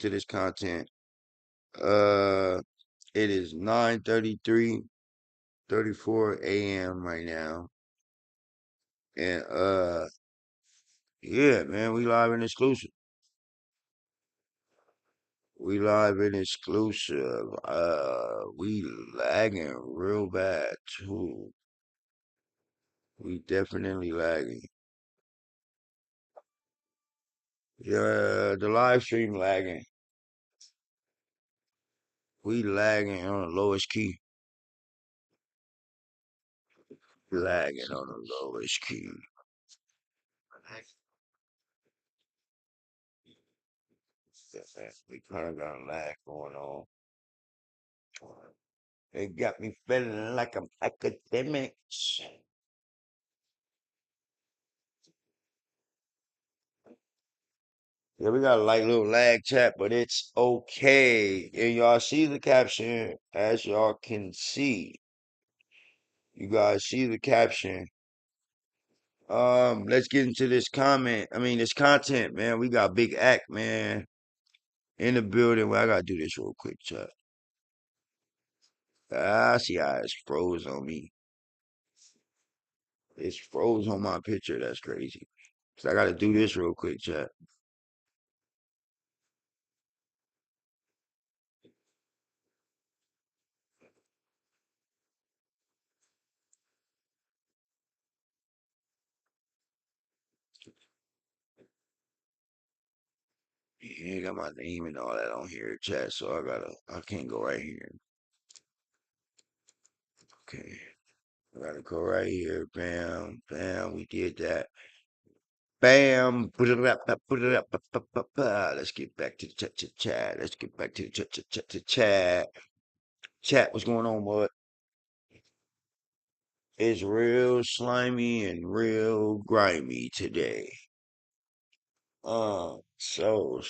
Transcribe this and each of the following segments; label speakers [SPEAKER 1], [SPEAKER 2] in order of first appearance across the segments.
[SPEAKER 1] to this content. Uh, it is 9:34 a.m. right now. And yeah, man, we live and exclusive. We live and exclusive. We lagging real bad too. We definitely lagging. Yeah, the live stream lagging. We lagging on the lowest key. Lagging on the lowest key. Yeah, man, we kind of got a lag going on. It got me feeling like I'm academics. Yeah, we got a light little lag chat, but it's okay. And y'all see the caption, as y'all can see. You guys see the caption. Let's get into this this content, man. We got Big Act, man, in the building. Well, I gotta do this real quick, chat. I see how it's froze on me. It's froze on my picture. That's crazy. So I gotta do this real quick, chat. You ain't got my name and all that on here, chat. So I can't go right here. Okay. I gotta go right here. Bam, bam. We did that. Bam. Put it up, put it up. Let's get back to the chat. Let's get back to the chat. Chat, what's going on, bud? It's real slimy and real grimy today. So.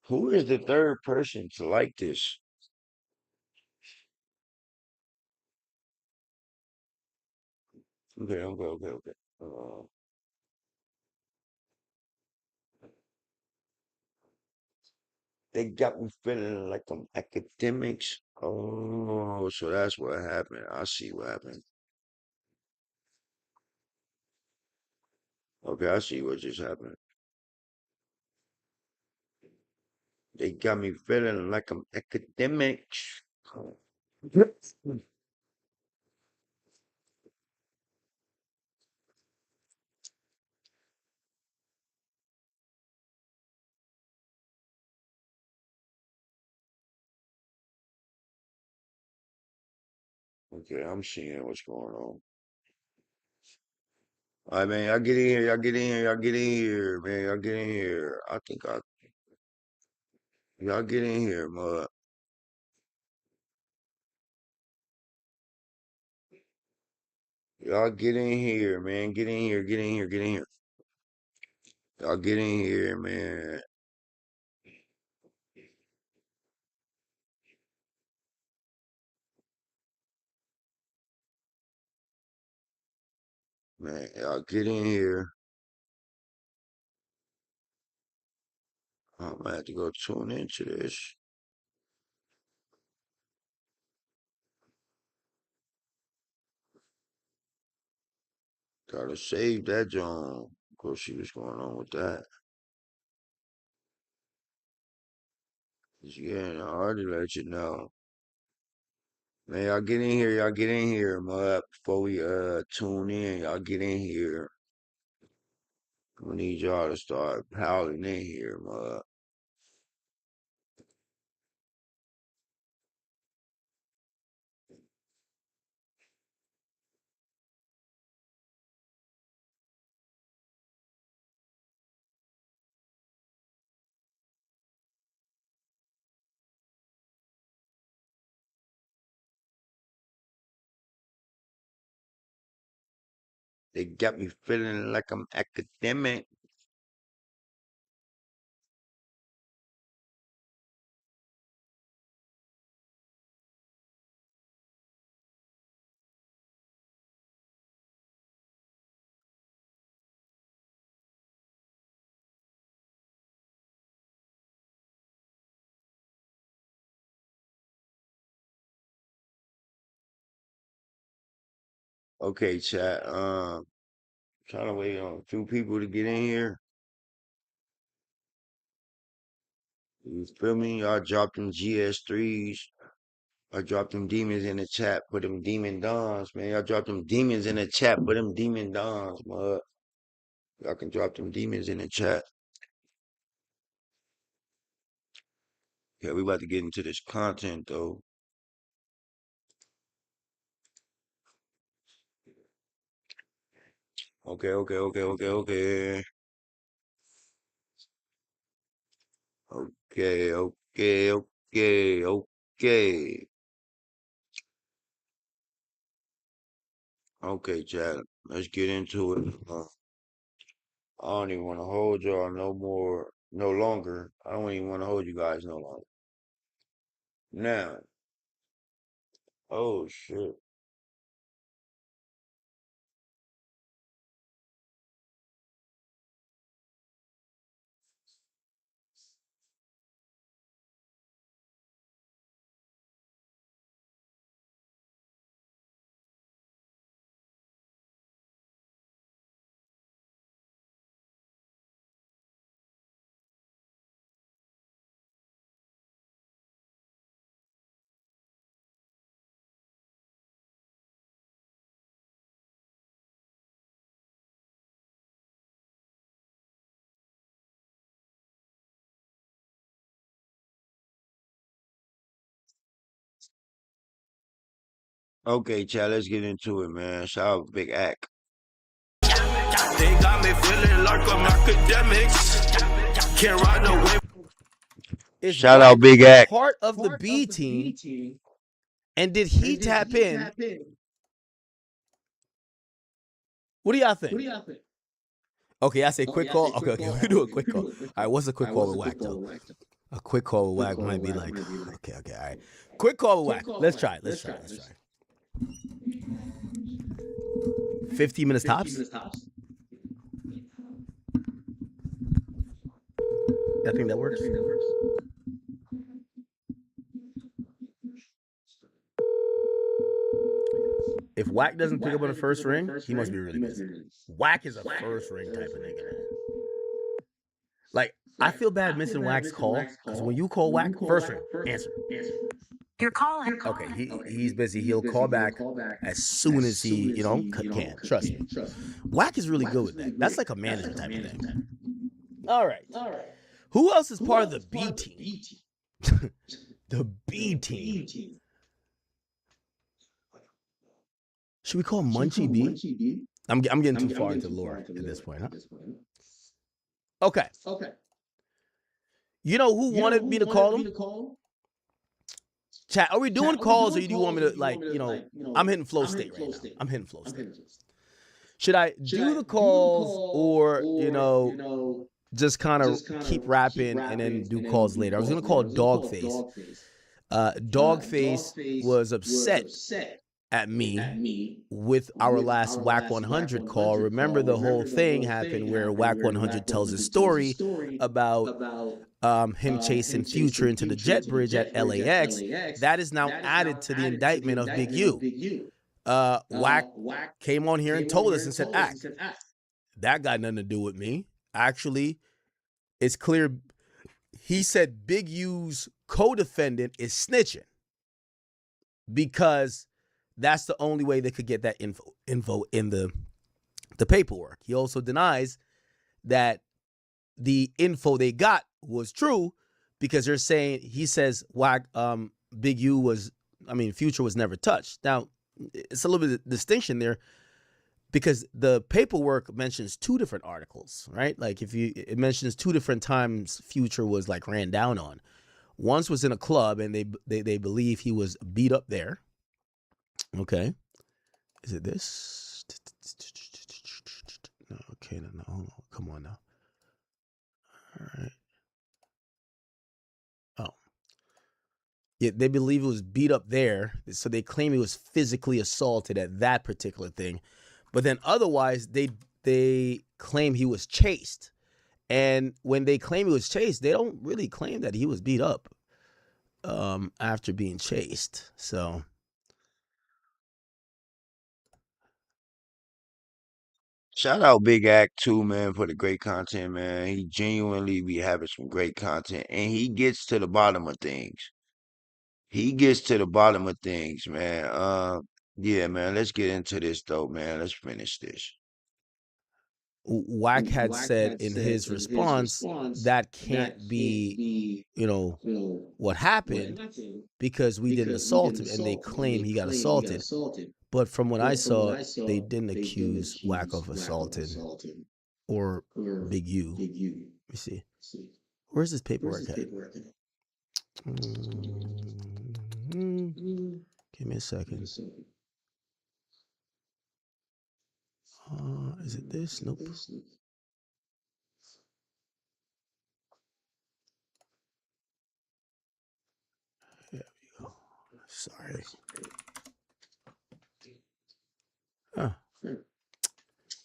[SPEAKER 1] Who is the third person to like this? Okay. Uh, they got me feeling like I'm academics. Oh, so that's what happened. I see what happened. Okay, I see what just happened. They got me feeling like I'm academics. Okay, I'm seeing what's going on. All right, man, y'all get in here, y'all get in here, y'all get in here, man, y'all get in here. Y'all get in here, mud. Y'all get in here, man. Get in here, get in here, get in here. Y'all get in here, man. Man, y'all get in here. I'm gonna have to go tune into this. Gotta save that John. Go see what's going on with that. Yeah, I already let you know. Man, y'all get in here, y'all get in here, mud. Before we tune in, y'all get in here. We need y'all to start piling in here, mud. They got me feeling like I'm academic. Okay, chat. Trying to wait on a few people to get in here. You feel me? Y'all dropped them GS3s. I dropped them demons in the chat. Put them demon dons, man. Y'all dropped them demons in the chat. Put them demon dons, mud. Y'all can drop them demons in the chat. Yeah, we about to get into this content though. Okay, okay, okay, okay, okay. Okay, okay, okay, okay. Okay, chat. Let's get into it. I don't even want to hold y'all no more, no longer. I don't even want to hold you guys no longer. Now, oh shit. Okay, chat, let's get into it, man. Shout out Big Act.
[SPEAKER 2] They got me feeling like I'm academics. Can't ride no wave.
[SPEAKER 3] Is
[SPEAKER 1] Shout out
[SPEAKER 3] WACK
[SPEAKER 1] Big Act.
[SPEAKER 3] part of the B team? And did he tap in? What do y'all think? Okay, I say quick call. Okay, okay, we do a quick call. All right, what's a quick call with WACK though? A quick call with WACK might be like, okay, okay, all right. Quick call with WACK. Let's try it. Let's try. 15 minutes tops. I think that works. If WACK doesn't pick up on the first ring, he must be really busy. WACK is a first ring type of nigga. Like, I feel bad missing WACK's call because when you call WACK, first ring, answer.
[SPEAKER 4] Your call.
[SPEAKER 3] Okay, he's busy. He'll call back as soon as he, can. Trust me. WACK is really good with that. That's like a manager type of thing. All right. Who else is part of the B team? The B team. Should we call Munchie B? I'm getting too far into lore at this point, huh? Okay. You know who wanted me to call him? Chat, are we doing calls or do you want me to, I'm hitting flow state right now. I'm hitting flow state. Should I do the calls or, just kind of keep rapping and then do calls later? I was going to call Dogface. Dogface was upset at me with our last WACK100 call. Remember the whole thing happened where WACK100 tells a story about him chasing Future into the jet bridge at LAX. That is now added to the indictment of Big U. WACK came on here and told us and said, Act. That got nothing to do with me. Actually, it's clear. He said Big U's co-defendant is snitching because that's the only way they could get that info in the paperwork. He also denies that the info they got was true because they're saying, he says, Big U Future was never touched. Now, it's a little bit of distinction there because the paperwork mentions two different articles, right? Like it mentions two different times Future was like ran down on. Once was in a club and they believe he was beat up there. Okay. Is it this? No, okay, no, hold on. Come on now. All right. Oh. Yeah, they believe it was beat up there, so they claim he was physically assaulted at that particular thing. But then otherwise, they claim he was chased. And when they claim he was chased, they don't really claim that he was beat up after being chased. So
[SPEAKER 1] Shout out Big Act too, man, for the great content, man. He genuinely be having some great content, and he gets to the bottom of things. He gets to the bottom of things, man. Yeah, man. Let's get into this though, man. Let's finish this.
[SPEAKER 3] Wack had said in his response that can't be, what happened because we didn't assault him, and they claim he got assaulted. But from what I saw, they didn't accuse Wack of assaulting or Big U. Let me see. Where's this paperwork at? Give me a second. Is it this? Nope. There we go. Sorry.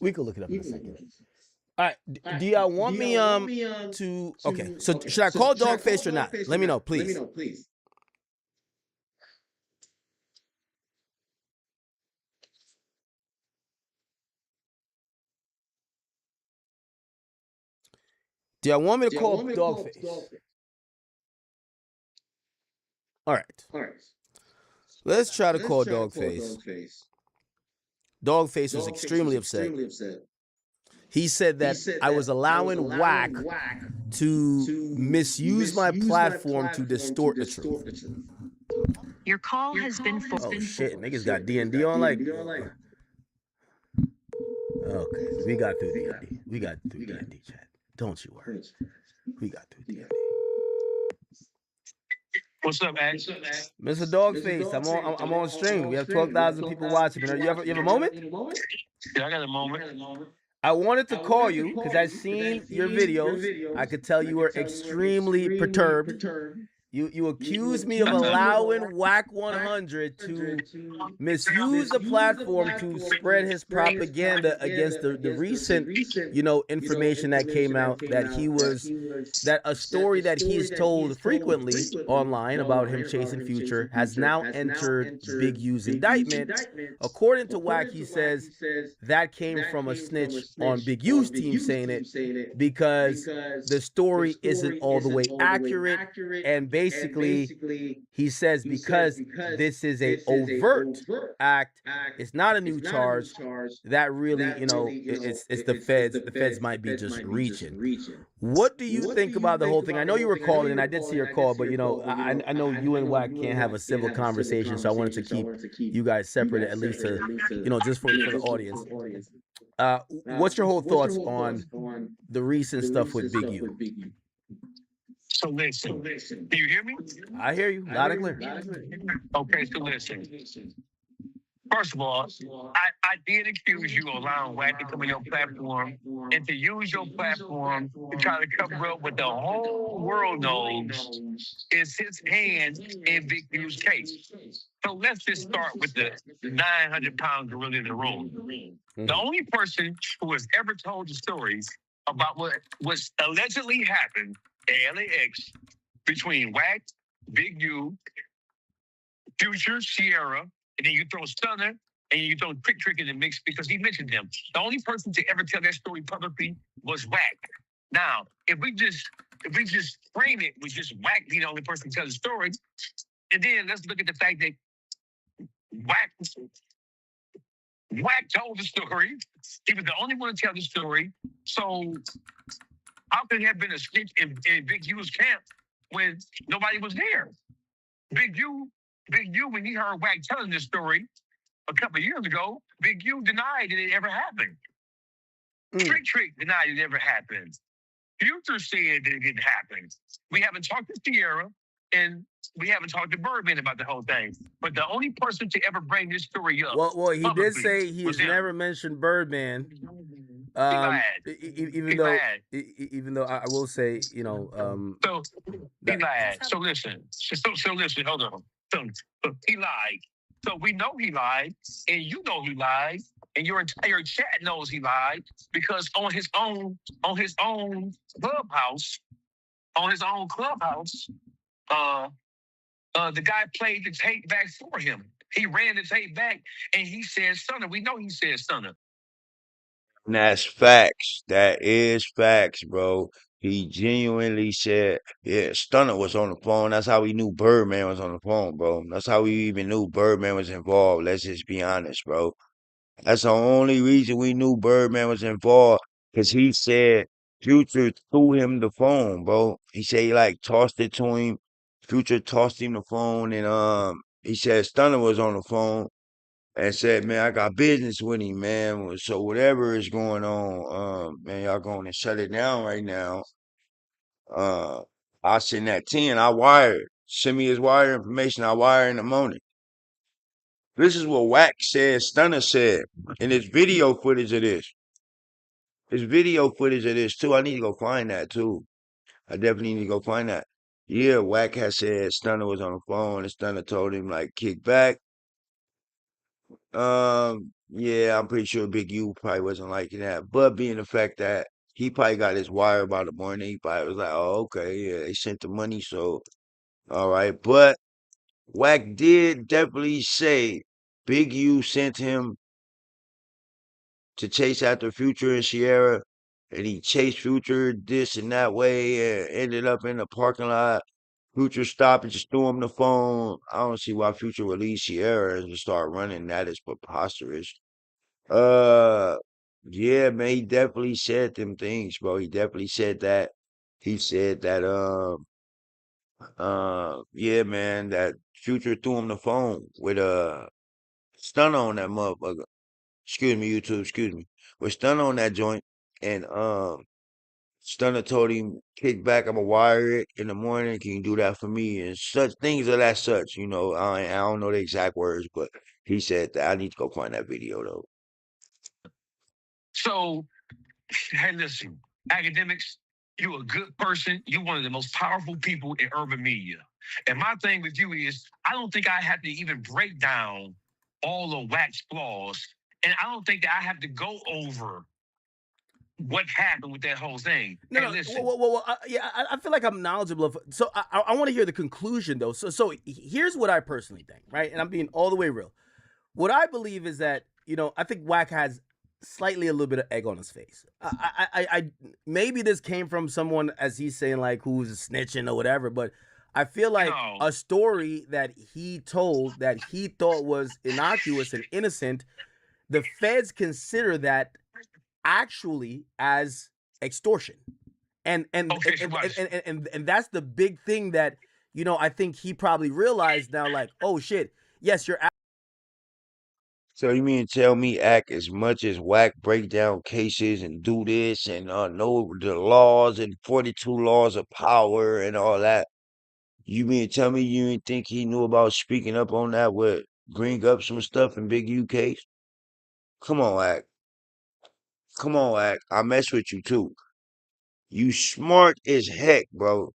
[SPEAKER 3] We can look it up in a second. All right. Do y'all want me to? Okay. So should I call Dogface or not? Let me know, please. Do y'all want me to call Dogface? All right. Let's try to call Dogface. Dogface was extremely upset. He said that I was allowing Wack to misuse my platform to distort the truth.
[SPEAKER 4] Your call has been
[SPEAKER 3] Oh shit, niggas got D&D on like. Okay, we got through D&D. We got through D&D, chat. Don't you worry. We got through D&D.
[SPEAKER 5] What's up, man?
[SPEAKER 3] Mr. Dogface, I'm on stream. We have 12,000 people watching. You have a moment?
[SPEAKER 5] Yeah, I got a moment.
[SPEAKER 3] I wanted to call you because I've seen your videos. I could tell you were extremely perturbed. You accused me of allowing WACK100 to misuse the platform to spread his propaganda against the recent, information that came out that a story that he's told frequently online about him chasing Future has now entered Big U's indictment. According to WACK, he says that came from a snitch on Big U's team saying it because the story isn't all the way accurate, and basically he says because this is a overt act, it's not a new charge, that really, it's the feds might be just reaching. What do you think about the whole thing? I know you were calling, and I did see your call, but I know you and Wack can't have a civil conversation, so I wanted to keep you guys separate, at least to, just for the audience. What's your whole thoughts on the recent stuff with Big U?
[SPEAKER 5] So listen, can you hear me?
[SPEAKER 3] I hear you loud and clear.
[SPEAKER 5] Okay, so listen. First of all, I did accuse you of allowing Wack to come on your platform and to use your platform to try to cover up what the whole world knows is his hand in Big U's case. So let's just start with the 900-pound gorilla in the room. The only person who has ever told the stories about what was allegedly happened at LAX between Wack, Big U, Future, Sierra, and then you throw Stunner, and you throw Quick Trick in the mix because he mentioned them. The only person to ever tell that story publicly was Wack. Now, if we just frame it with just Wack being the only person to tell the story, and then let's look at the fact that Wack told the story. He was the only one to tell the story. So how could there have been a snitch in Big U's camp when nobody was there? Big U, when he heard Wack telling this story a couple of years ago, Big U denied that it ever happened. Trick denied it ever happened. Future said that it didn't happen. We haven't talked to Sierra, and we haven't talked to Birdman about the whole thing. But the only person to ever bring this story up.
[SPEAKER 3] Well, he did say he's never mentioned Birdman. Even though I will say,
[SPEAKER 5] So he lied. So listen. So listen. Hold on. So he lied. So we know he lied, and you know he lied, and your entire chat knows he lied because on his own clubhouse, the guy played the tape back for him. He ran the tape back, and he said Stunner. We know he said Stunner.
[SPEAKER 1] And that's facts. That is facts, bro. He genuinely said, yeah, Stunner was on the phone. That's how we knew Birdman was on the phone, bro. That's how we even knew Birdman was involved. Let's just be honest, bro. That's the only reason we knew Birdman was involved. Cause he said Future threw him the phone, bro. He said he like tossed it to him. Future tossed him the phone and he said Stunner was on the phone and said, man, I got business with him, man. So whatever is going on, man, y'all going to shut it down right now. Uh, I send that 10. I wired. Send me his wire information. I wire in the morning. This is what Wack said, Stunner said. And there's video footage of this. There's video footage of this too. I need to go find that too. I definitely need to go find that. Yeah, Wack has said Stunner was on the phone and Stunner told him like kick back. Yeah, I'm pretty sure Big U probably wasn't liking that. But being the fact that he probably got his wire about the morning, he probably was like, oh, okay, yeah, they sent the money, so all right. But Wack did definitely say Big U sent him to chase after Future and Sierra, and he chased Future this and that way and ended up in the parking lot. Future stopped and just threw him the phone. I don't see why Future would leave Sierra and just start running. That is preposterous. Uh, yeah, man, he definitely said them things, bro. He definitely said that. He said that, yeah, man, that Future threw him the phone with Stunner on that motherfucker. Excuse me, YouTube, excuse me. With Stunner on that joint, and Stunner told him, kick back, I'ma wire it in the morning. Can you do that for me? And such things of that such, you know. I don't know the exact words, but he said that. I need to go find that video though.
[SPEAKER 5] So, hey, listen, academics, you're a good person. You're one of the most powerful people in urban media. And my thing with you is, I don't think I have to even break down all the wax flaws. And I don't think that I have to go over what happened with that whole thing.
[SPEAKER 3] No,
[SPEAKER 5] Hey,
[SPEAKER 3] no.
[SPEAKER 5] listen.
[SPEAKER 3] Yeah, I feel like I'm knowledgeable of. So I want to hear the conclusion though. So here's what I personally think, right? And I'm being all the way real. What I believe is that I think Wack has slightly a little bit of egg on his face. I maybe this came from someone, as he's saying, like who's snitching or whatever, but I feel like
[SPEAKER 5] No.
[SPEAKER 3] a story that he told that he thought was innocuous and innocent, the feds consider that actually as extortion.
[SPEAKER 5] Okay, so watch.
[SPEAKER 3] And that's the big thing that I think he probably realized now, like, oh shit, yes, you're
[SPEAKER 1] So you mean to tell me act as much as Whack break down cases and do this and know the laws and 42 laws of power and all that? You mean to tell me you didn't think he knew about speaking up on that would bring up some stuff in Big U case? Come on, act. Come on, act. I mess with you too. You smart as heck, bro.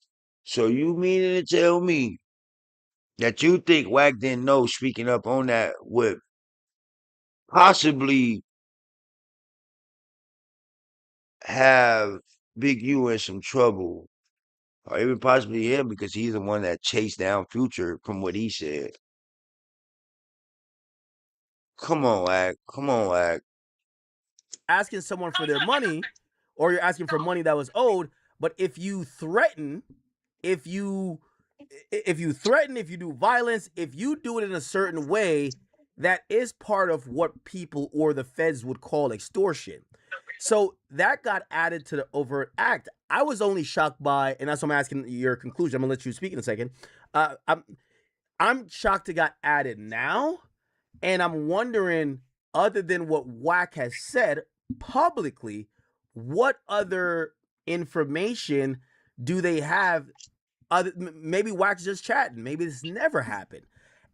[SPEAKER 1] So you meaning to tell me that you think Wack didn't know speaking up on that would possibly have Big U in some trouble, or even possibly him because he's the one that chased down Future from what he said. Come on, Wack. Come on, Wack.
[SPEAKER 3] asking someone for their money, or you're asking for money that was owed. But if you threaten, if you threaten, if you do violence, if you do it in a certain way, that is part of what people or the feds would call extortion. So that got added to the overt act. I was only shocked by, and that's what I'm asking your conclusion. I'm gonna let you speak in a second. I'm shocked it got added now, and I'm wondering, other than what Wack has said publicly, what other information do they have? Maybe Wack's just chatting. Maybe this never happened.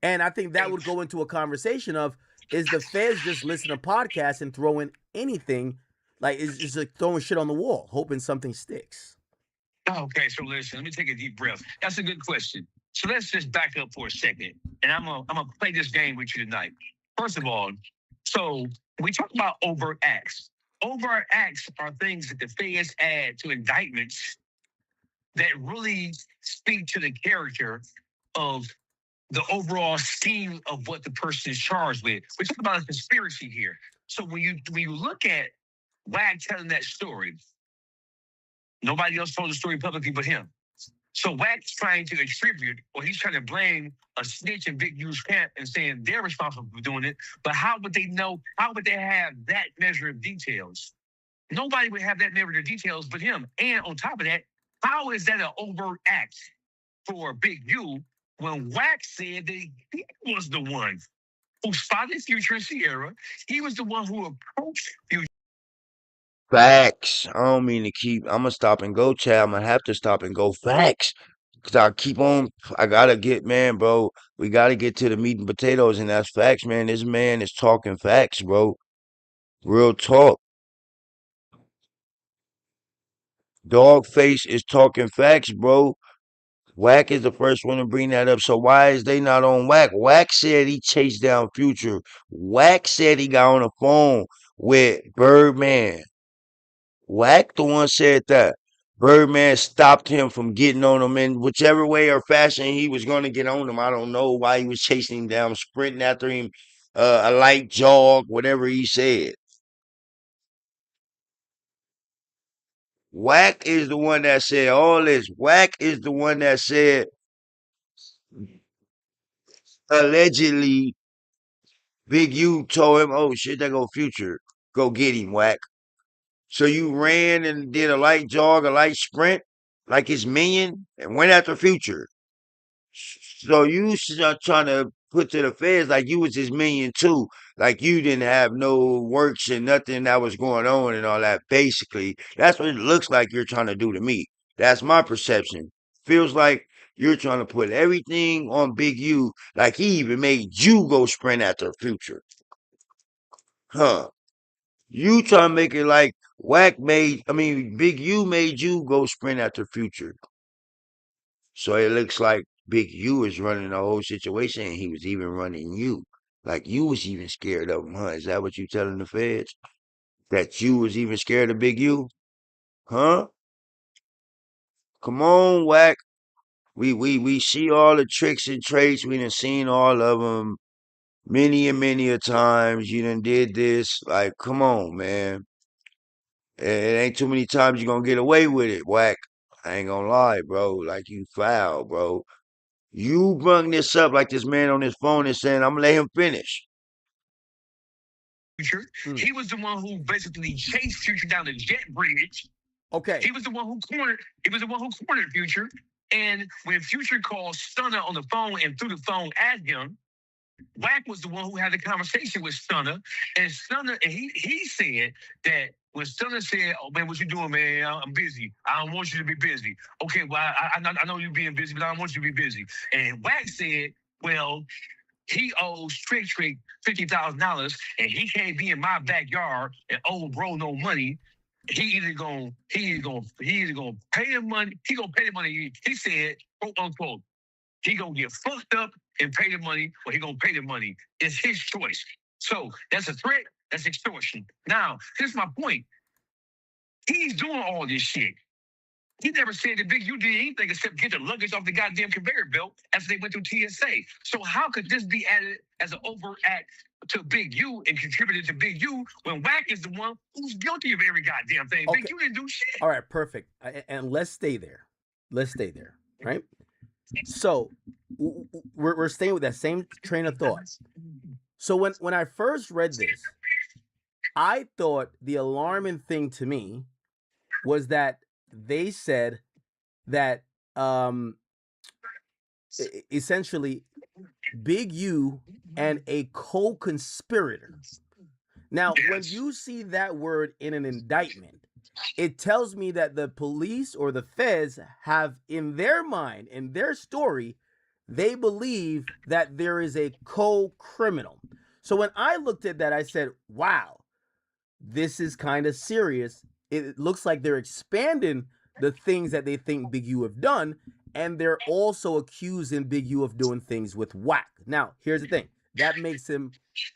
[SPEAKER 3] And I think that would go into a conversation of, is the feds just listening to podcasts and throwing anything, like is just like throwing shit on the wall, hoping something sticks?
[SPEAKER 5] Okay, so listen, let me take a deep breath. That's a good question. So let's just back up for a second, and I'm gonna play this game with you tonight. First of all, so we talk about overt acts. Overt acts are things that the feds add to indictments that really speak to the character of the overall scheme of what the person is charged with. We talk about a conspiracy here. So when you look at WAG telling that story. Nobody else told the story publicly but him. So WAC's trying to attribute, or he's trying to blame a snitch in Big U's camp and saying they're responsible for doing it. But how would they know? How would they have that measure of details? Nobody would have that measure of details but him. And on top of that, how is that an overt act for Big U when WAC said that he was the one who spotted Future and Sierra? He was the one who approached Future.
[SPEAKER 1] Facts. I don't mean to keep. I'm gonna stop and go, Chad. I'm gonna have to stop and go. Facts. Cause I keep on. I gotta get, man, bro. We gotta get to the meat and potatoes, and that's facts, man. This man is talking facts, bro. Real talk. Dogface is talking facts, bro. Whack is the first one to bring that up. So why is they not on Whack? Whack said he chased down Future. Whack said he got on the phone with Birdman. Whack the one said that. Birdman stopped him from getting on him in whichever way or fashion he was going to get on him. I don't know why he was chasing him down, sprinting after him, a light jog, whatever he said. Whack is the one that said all this. Whack is the one that said allegedly Big U told him, "Oh shit, that go Future. Go get him, Whack." So you ran and did a light jog, a light sprint, like his minion, and went after Future. So you trying to put to the feds like you was his minion too, like you didn't have no works and nothing that was going on and all that. Basically, that's what it looks like you're trying to do to me. That's my perception. Feels like you're trying to put everything on Big U, like he even made you go sprint after Future, huh? You trying to make it like Big U made you go sprint after Future. So it looks like Big U is running the whole situation and he was even running you. Like you was even scared of him, huh? Is that what you telling the feds? That you was even scared of Big U? Huh? Come on, Whack. We see all the tricks and traits. We done seen all of them many and many a times. You done did this. Like, come on, man. It ain't too many times you gonna get away with it, Whack. I ain't gonna lie, bro. Like you foul, bro. You brung this up like this man on his phone is saying, I'm gonna let him finish.
[SPEAKER 5] Future. He was the one who basically chased Future down the jet bridge.
[SPEAKER 3] Okay.
[SPEAKER 5] He was the one who cornered. He was the one who cornered Future. And when Future called Stunner on the phone and threw the phone at him, Wack was the one who had the conversation with Stunner. And Stunner, and he said that when Stunner said, "Oh man, what you doing, man? I'm busy. I don't want you to be busy." Okay, well, I know you're being busy, but I don't want you to be busy. And Wack said, "Well, he owes Trick $50,000, and he can't be in my backyard and owe bro no money. He either gonna pay him money. He gonna pay the money. He said, quote unquote, he gonna get fucked up and pay the money, or he gonna pay the money. It's his choice. So that's a threat. That's extortion. Now, here's my point. He's doing all this shit. He never said that Big U did anything except get the luggage off the goddamn conveyor belt after they went through TSA. So how could this be added as an overt act to Big U and contributed to Big U when Wack is the one who's guilty of every goddamn thing?
[SPEAKER 3] Okay.
[SPEAKER 5] Big U didn't do shit.
[SPEAKER 3] All right, perfect. And let's stay there. Right? So we're staying with that same train of thought. So when I first read this, I thought the alarming thing to me was that they said that essentially Big U and a co-conspirator. Now, when you see that word in an indictment, it tells me that the police or the feds have in their mind, in their story, they believe that there is a co-criminal. So when I looked at that, I said, wow, this is kind of serious. It looks like they're expanding the things that they think Big U have done, and they're also accusing Big U of doing things with Wack. Now, here's the thing. That makes him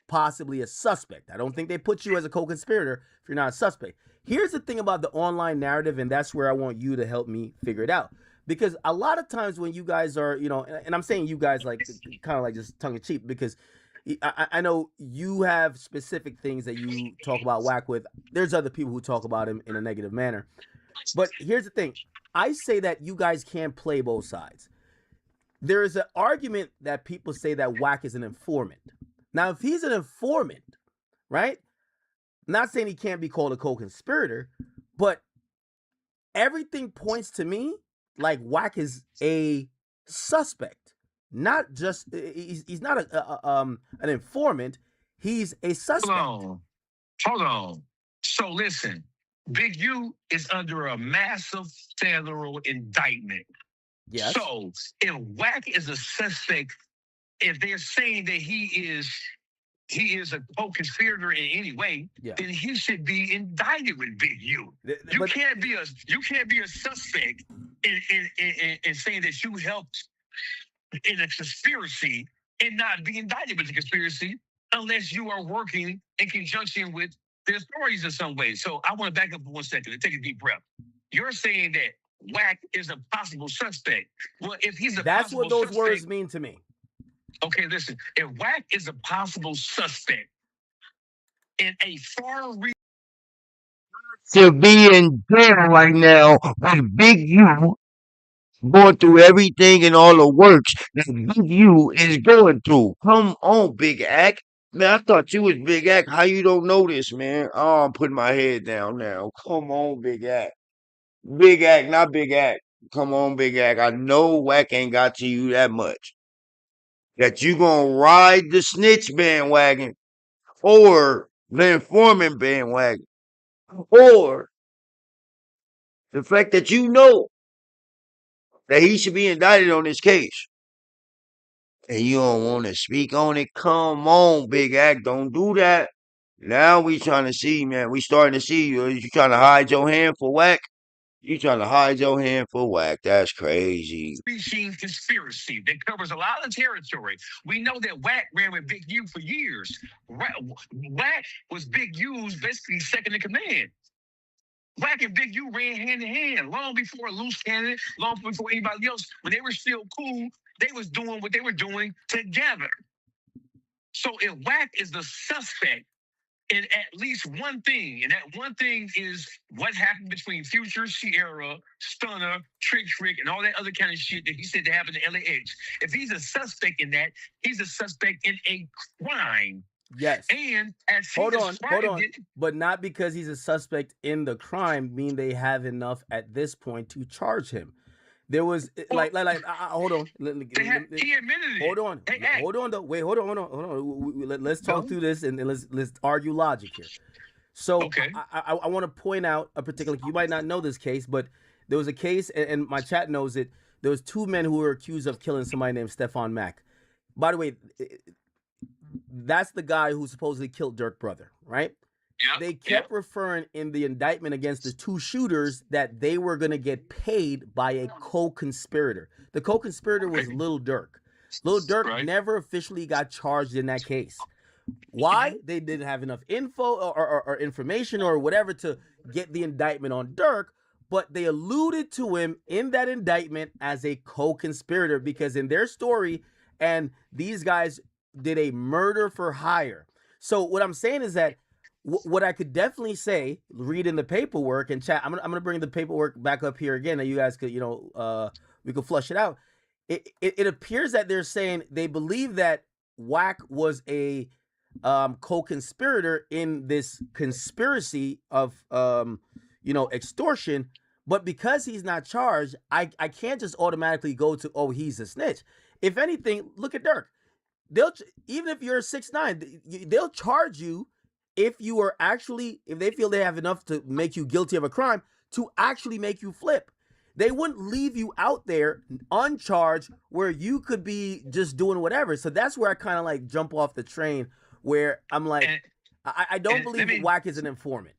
[SPEAKER 3] possibly a suspect. I don't think they put you as a co-conspirator if you're not a suspect. Here's the thing about the online narrative, and that's where I want you to help me figure it out. Because a lot of times when you guys are, and I'm saying you guys like kind of like just tongue in cheek, because I know you have specific things that you talk about WAC with. There's other people who talk about him in a negative manner. But here's the thing. I say that you guys can't play both sides. There is an argument that people say that WAC is an informant. Now, if he's an informant, right? I'm not saying he can't be called a co-conspirator, but everything points to me like WAC is a suspect. Not just he's not an informant. He's a suspect.
[SPEAKER 5] Hold on. So listen, Big U is under a massive federal indictment.
[SPEAKER 3] Yes.
[SPEAKER 5] So if WAC is a suspect, if they're saying that he is a co-conspirator in any way, then he should be indicted with Big U. You can't be a suspect in saying that you helped in a conspiracy and not be indicted with the conspiracy unless you are working in conjunction with the authorities in some way. So I want to back up for 1 second and take a deep breath. You're saying that WAC is a possible suspect. Well, if he's a
[SPEAKER 3] that's
[SPEAKER 5] possible
[SPEAKER 3] what those
[SPEAKER 5] suspect,
[SPEAKER 3] words mean to me.
[SPEAKER 5] Okay, listen. If WAC is a possible suspect in a far
[SPEAKER 1] To be in jail right now with Big U going through everything and all the works that Big U is going through. Come on, Big Act. Man, I thought you was Big Act. How you don't know this, man? Oh, I'm putting my head down now. Come on, Big Act. Big Act, not Big Act. Come on, Big Act. I know Wack ain't got to you that much. That you gonna ride the snitch bandwagon or the informant bandwagon or the fact that you know that he should be indicted on this case. And you don't want to speak on it. Come on, Big Act. Don't do that. Now we trying to see, man. We starting to see you. You trying to hide your hand for Wack? You trying to hide your hand for Wack? That's crazy.
[SPEAKER 5] reaching conspiracy that covers a lot of territory. We know that WAC ran with Big U for years. WAC was Big U's basically second in command. WAC and Big U ran hand in hand long before Loose Cannon, long before anybody else. When they were still cool, they was doing what they were doing together. So if WAC is the suspect in at least one thing, and that one thing is what happened between Future, Sierra, Stunner, Trick, and all that other kind of shit that he said that happened to LAX. If he's a suspect in that, he's a suspect in a crime.
[SPEAKER 3] Yes.
[SPEAKER 5] And as
[SPEAKER 3] hold on. But not because he's a suspect in the crime mean they have enough at this point to charge him. There was hold on.
[SPEAKER 5] He admitted it.
[SPEAKER 3] Hold on though. Wait, hold on. Let's talk through this and let's argue logic here. So
[SPEAKER 5] okay.
[SPEAKER 3] I want to point out a particular. You might not know this case, but there was a case, and my chat knows it. There was two men who were accused of killing somebody named Stefan Mack. By the way, that's the guy who supposedly killed Dirk's brother, right?
[SPEAKER 5] Yep.
[SPEAKER 3] They kept referring in the indictment against the two shooters that they were going to get paid by a co-conspirator. The co-conspirator was Lil Durk. Lil Durk never officially got charged in that case. Why? They didn't have enough info or information or whatever to get the indictment on Durk, but they alluded to him in that indictment as a co-conspirator because in their story, and these guys did a murder for hire. So what I'm saying is that what I could definitely say, read in the paperwork and chat. I'm gonna bring the paperwork back up here again, and you guys could, we could flush it out. It appears that they're saying they believe that WAC was a co-conspirator in this conspiracy of extortion, but because he's not charged, I can't just automatically go to he's a snitch. If anything, look at Dirk. Even if you're 6'9", they'll charge you if they feel they have enough to make you guilty of a crime to actually make you flip. They wouldn't leave you out there uncharged where you could be just doing whatever. So that's where I kind of like jump off the train where I'm like, I don't believe WAC is an informant.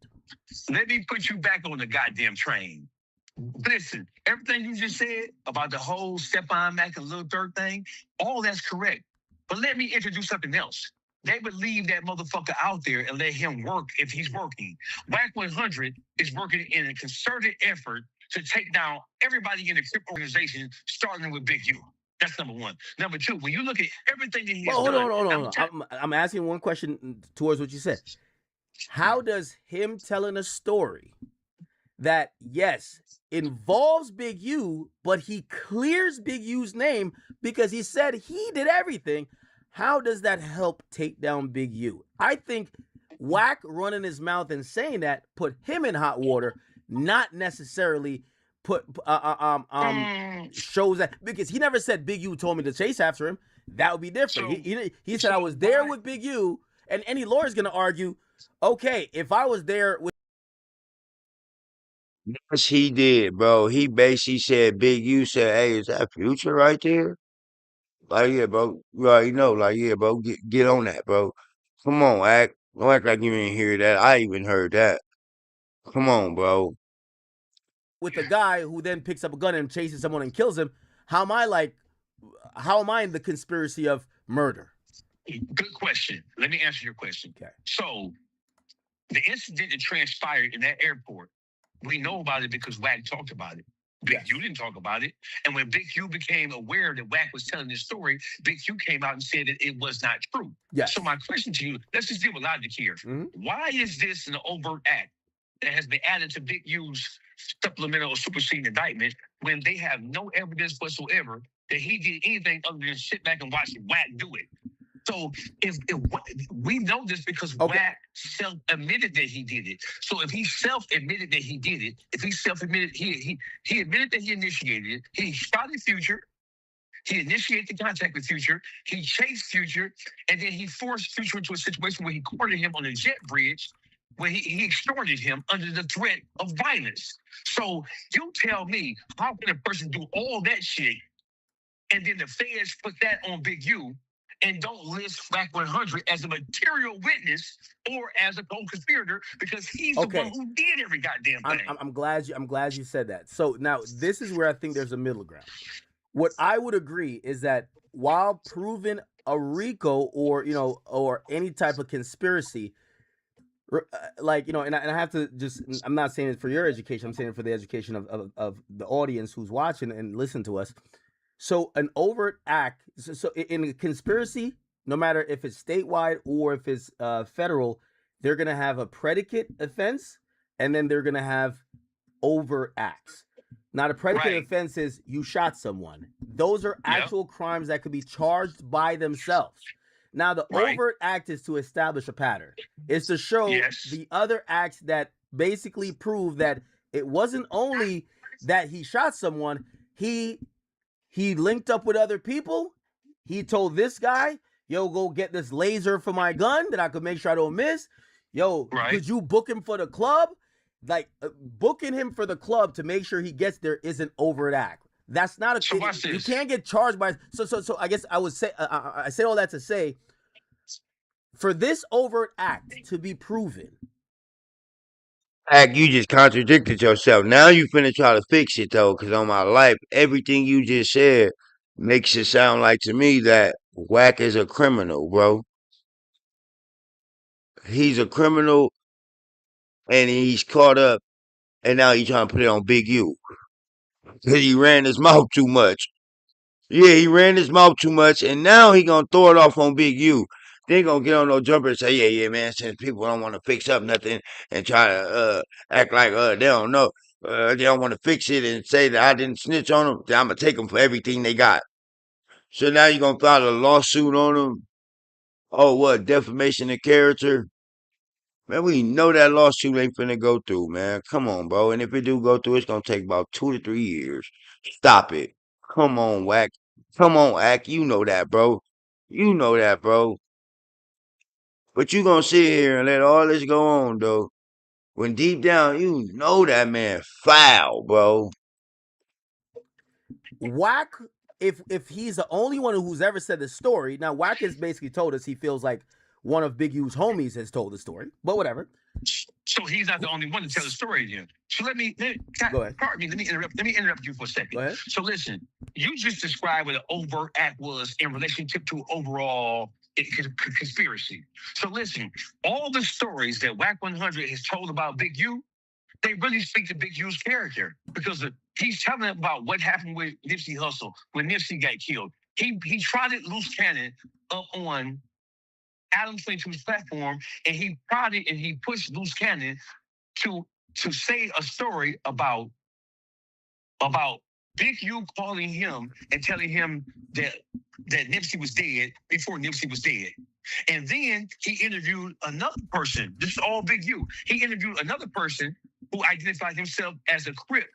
[SPEAKER 5] Let me put you back on the goddamn train. Listen, everything you just said about the whole Stephon Mack and Lil Durk thing, all that's correct. But let me introduce something else. They would leave that motherfucker out there and let him work if he's working. WACK100 is working in a concerted effort to take down everybody in the CRIP organization, starting with Big U. That's number one. Number two, when you look at everything that he has
[SPEAKER 3] Well,
[SPEAKER 5] done,
[SPEAKER 3] hold on. I'm asking one question towards what you said. How does him telling a story that, yes, involves Big U, but he clears Big U's name because he said he did everything, how does that help take down Big U? I think Wack running his mouth and saying that put him in hot water, not necessarily put shows that, because he never said Big U told me to chase after him. That would be different. He said I was there with Big U, and any lawyer's gonna argue, okay, if I was there with
[SPEAKER 1] Yes, he did, bro. He basically said, Big U said, hey, is that Future right there? Like, yeah, bro. You already know. Like, yeah, bro. Get on that, bro. Come on, act. Don't act like you didn't hear that. I even heard that. Come on, bro.
[SPEAKER 3] a guy who then picks up a gun and chases someone and kills him, how am I in the conspiracy of murder?
[SPEAKER 5] good question. Let me answer your question.
[SPEAKER 3] Okay.
[SPEAKER 5] So the incident that transpired in that airport, we know about it because Wack talked about it. Big U didn't talk about it. And when Big U became aware that Wack was telling this story, Big U came out and said that it was not true.
[SPEAKER 3] Yes.
[SPEAKER 5] So my question to you, let's just deal with logic here. Why is this an overt act that has been added to Big U's supplemental or superseding indictment when they have no evidence whatsoever that he did anything other than sit back and watch Wack do it? So if we know this because Wack self-admitted that he did it. So if he self-admitted that he did it, if he self-admitted, he admitted that he initiated it, he shot at Future, he initiated the contact with Future, he chased Future, and then he forced Future into a situation where he cornered him on a jet bridge, where he extorted him under the threat of violence. So you tell me, how can a person do all that shit and then the feds put that on Big U and don't list WACK100 as a material witness or as a co-conspirator because he's the one who did every goddamn thing.
[SPEAKER 3] I'm glad you said that. So now this is where I think there's a middle ground. What I would agree is that while proven a RICO or any type of conspiracy, like, and I have to just, I'm not saying it for your education, I'm saying it for the education of the audience who's watching and listen to us. So an overt act, so in a conspiracy, no matter if it's statewide or if it's federal, they're going to have a predicate offense and then they're going to have overt acts. Now, the predicate offense is you shot someone. Those are actual crimes that could be charged by themselves. Now, the overt act is to establish a pattern. It's to show the other acts that basically prove that it wasn't only that he shot someone, he linked up with other people. He told this guy, yo, go get this laser for my gun that I could make sure I don't miss. Yo, could you book him for the club? Like, booking him for the club to make sure he gets there is an overt act. That's not a you can't get charged by. So I guess I would say I say all that to say, for this overt act to be proven.
[SPEAKER 1] Act, you just contradicted yourself. Now you finna try to fix it though, because on my life, everything you just said makes it sound like to me that Wack is a criminal, bro. He's a criminal and he's caught up, and now he's trying to put it on Big U because he ran his mouth too much. Yeah, he ran his mouth too much, and now he gonna throw it off on Big U. They gonna get on no jumper and say, yeah, man, since people don't want to fix up nothing and try to act like they don't know, they don't want to fix it and say that I didn't snitch on them, then I'm gonna take them for everything they got. So now you gonna file a lawsuit on them? Oh, what, defamation of character? Man, we know that lawsuit ain't finna go through, man. Come on, bro. And if it do go through, it's gonna take about 2 to 3 years. Stop it. Come on, Wack. Come on, Ack. You know that, bro. You know that, bro. But you gonna sit here and let all this go on, though. When deep down, you know that man foul, bro.
[SPEAKER 3] Wack, if he's the only one who's ever said the story, now Wack has basically told us he feels like one of Big U's homies has told the story, but whatever.
[SPEAKER 5] So he's not the only one to tell the story again. So let me
[SPEAKER 3] go ahead.
[SPEAKER 5] Pardon me. Let me interrupt you for a second.
[SPEAKER 3] Go ahead.
[SPEAKER 5] So listen, you just described what an overt act was in relationship to overall conspiracy. So listen, all the stories that WACK100 has told about Big U, they really speak to Big U's character because he's telling them about what happened with Nipsey Hussle when Nipsey got killed. He trotted Loose Cannon up on Adam 22's platform, and he prodded and he pushed Loose Cannon to say a story about Big U calling him and telling him that Nipsey was dead before Nipsey was dead. And then he interviewed another person. This is all Big U. He interviewed another person who identified himself as a Crip,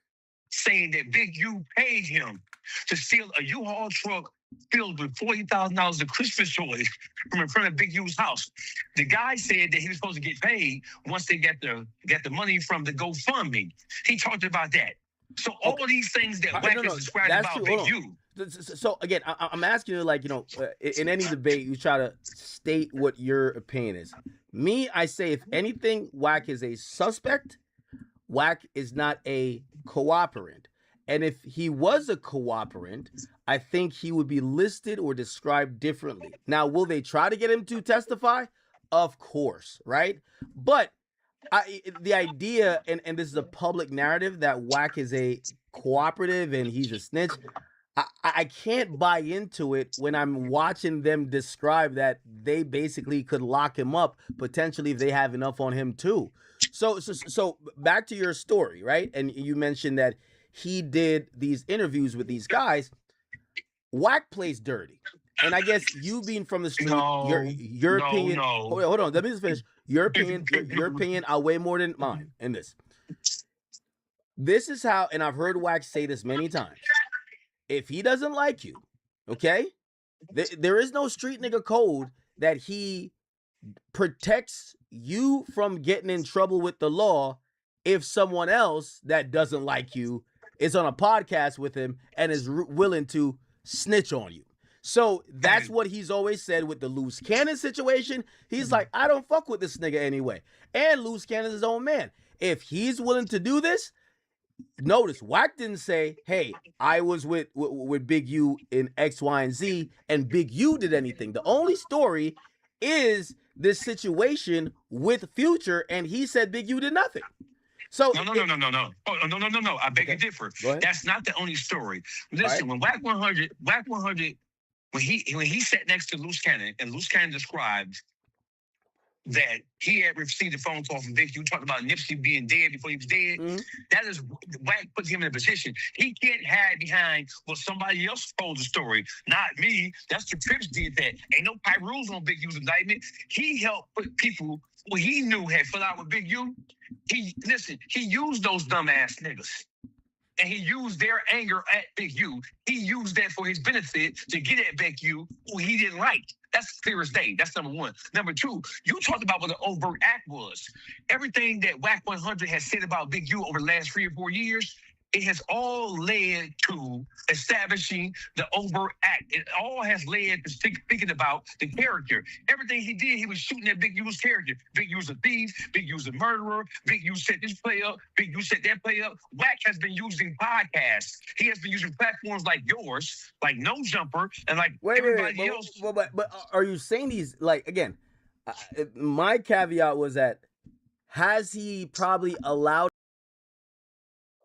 [SPEAKER 5] saying that Big U paid him to steal a U-Haul truck filled with $40,000 of Christmas toys from in front of Big U's house. The guy said that he was supposed to get paid once they got the money from the GoFundMe. He talked about that. So all of these things that WACK has described about Big U.
[SPEAKER 3] So again, I'm asking you, like, in any debate, you try to state what your opinion is. Me, I say, if anything, WACK is a suspect. WACK is not a cooperant. And if he was a cooperant, I think he would be listed or described differently. Now, will they try to get him to testify? Of course, right? But the idea, and this is a public narrative, that WACK is a cooperative and he's a snitch, I can't buy into it when I'm watching them describe that they basically could lock him up potentially if they have enough on him too. So back to your story, right? And you mentioned that he did these interviews with these guys. WACK plays dirty. And I guess you being from the street, your opinion.
[SPEAKER 5] No.
[SPEAKER 3] Hold on, let me just finish. Your opinion, I'll weigh more than mine in this. This is how, and I've heard WACK say this many times. If he doesn't like you, okay, there is no street nigga code that he protects you from getting in trouble with the law if someone else that doesn't like you is on a podcast with him and is willing to snitch on you. So that's what he's always said with the Loose Cannon situation. He's like, I don't fuck with this nigga anyway. And Loose Cannon's his own man. If he's willing to do this, notice WACK didn't say, hey, I was with Big U in X, Y, and Z, and Big U did anything. The only story is this situation with Future, and he said Big U did nothing. So
[SPEAKER 5] no. Oh, no. I beg to differ. That's not the only story. Listen, when WACK 100, when he sat next to Loose Cannon, and Loose Cannon described that he had received a phone call from Big U talking about Nipsey being dead before he was dead. Mm-hmm. That is, WACK puts him in a position. He can't hide behind what somebody else told the story. Not me. That's the Crips did that. Ain't no rules on Big U's indictment. He helped put people who he knew had fell out with Big U. He used those dumbass niggas. And he used their anger at Big U. He used that for his benefit to get at Big U, who he didn't like. That's clear as day. That's number one. Number two, you talked about what the overt act was. Everything that WACK 100 has said about Big U over the last 3 or 4 years, it has all led to establishing the overt act. It all has led to thinking about the character. Everything he did, he was shooting at Big U's character. Big U's a thief. Big U's a murderer. Big U set this play up. Big U set that play up. WACK has been using podcasts. He has been using platforms like yours, like No Jumper, and like everybody else.
[SPEAKER 3] But are you saying these, like, again, my caveat was that has he probably allowed.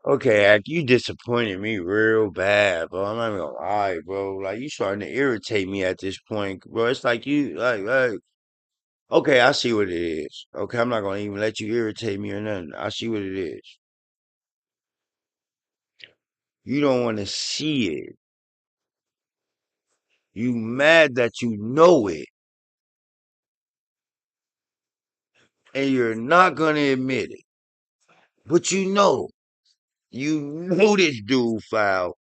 [SPEAKER 1] Okay, Ak, you disappointed me real bad, bro. I'm not even gonna lie, bro. Like, you starting to irritate me at this point, bro. It's like you, like, okay, I see what it is. Okay, I'm not gonna even let you irritate me or nothing. I see what it is. You don't want to see it. You mad that you know it, and you're not gonna admit it. But you know this dude foul.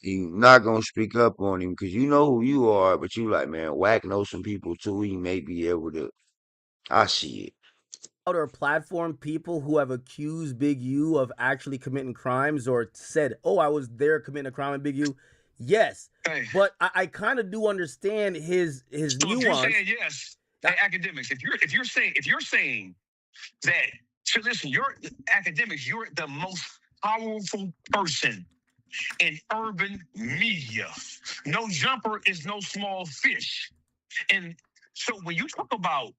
[SPEAKER 1] You not gonna speak up on him because you know who you are, but you like, man, WACK knows some people too. He may be able to. I see it.
[SPEAKER 3] Or platform people who have accused Big U of actually committing crimes or said, oh, I was there committing a crime in Big U? Yes.
[SPEAKER 5] Hey.
[SPEAKER 3] But I kind of do understand his
[SPEAKER 5] so
[SPEAKER 3] nuance.
[SPEAKER 5] If you're saying yes, academics, if you're saying that, so listen, you're academics, you're the most powerful person in urban media. No Jumper is no small fish. And so when you talk about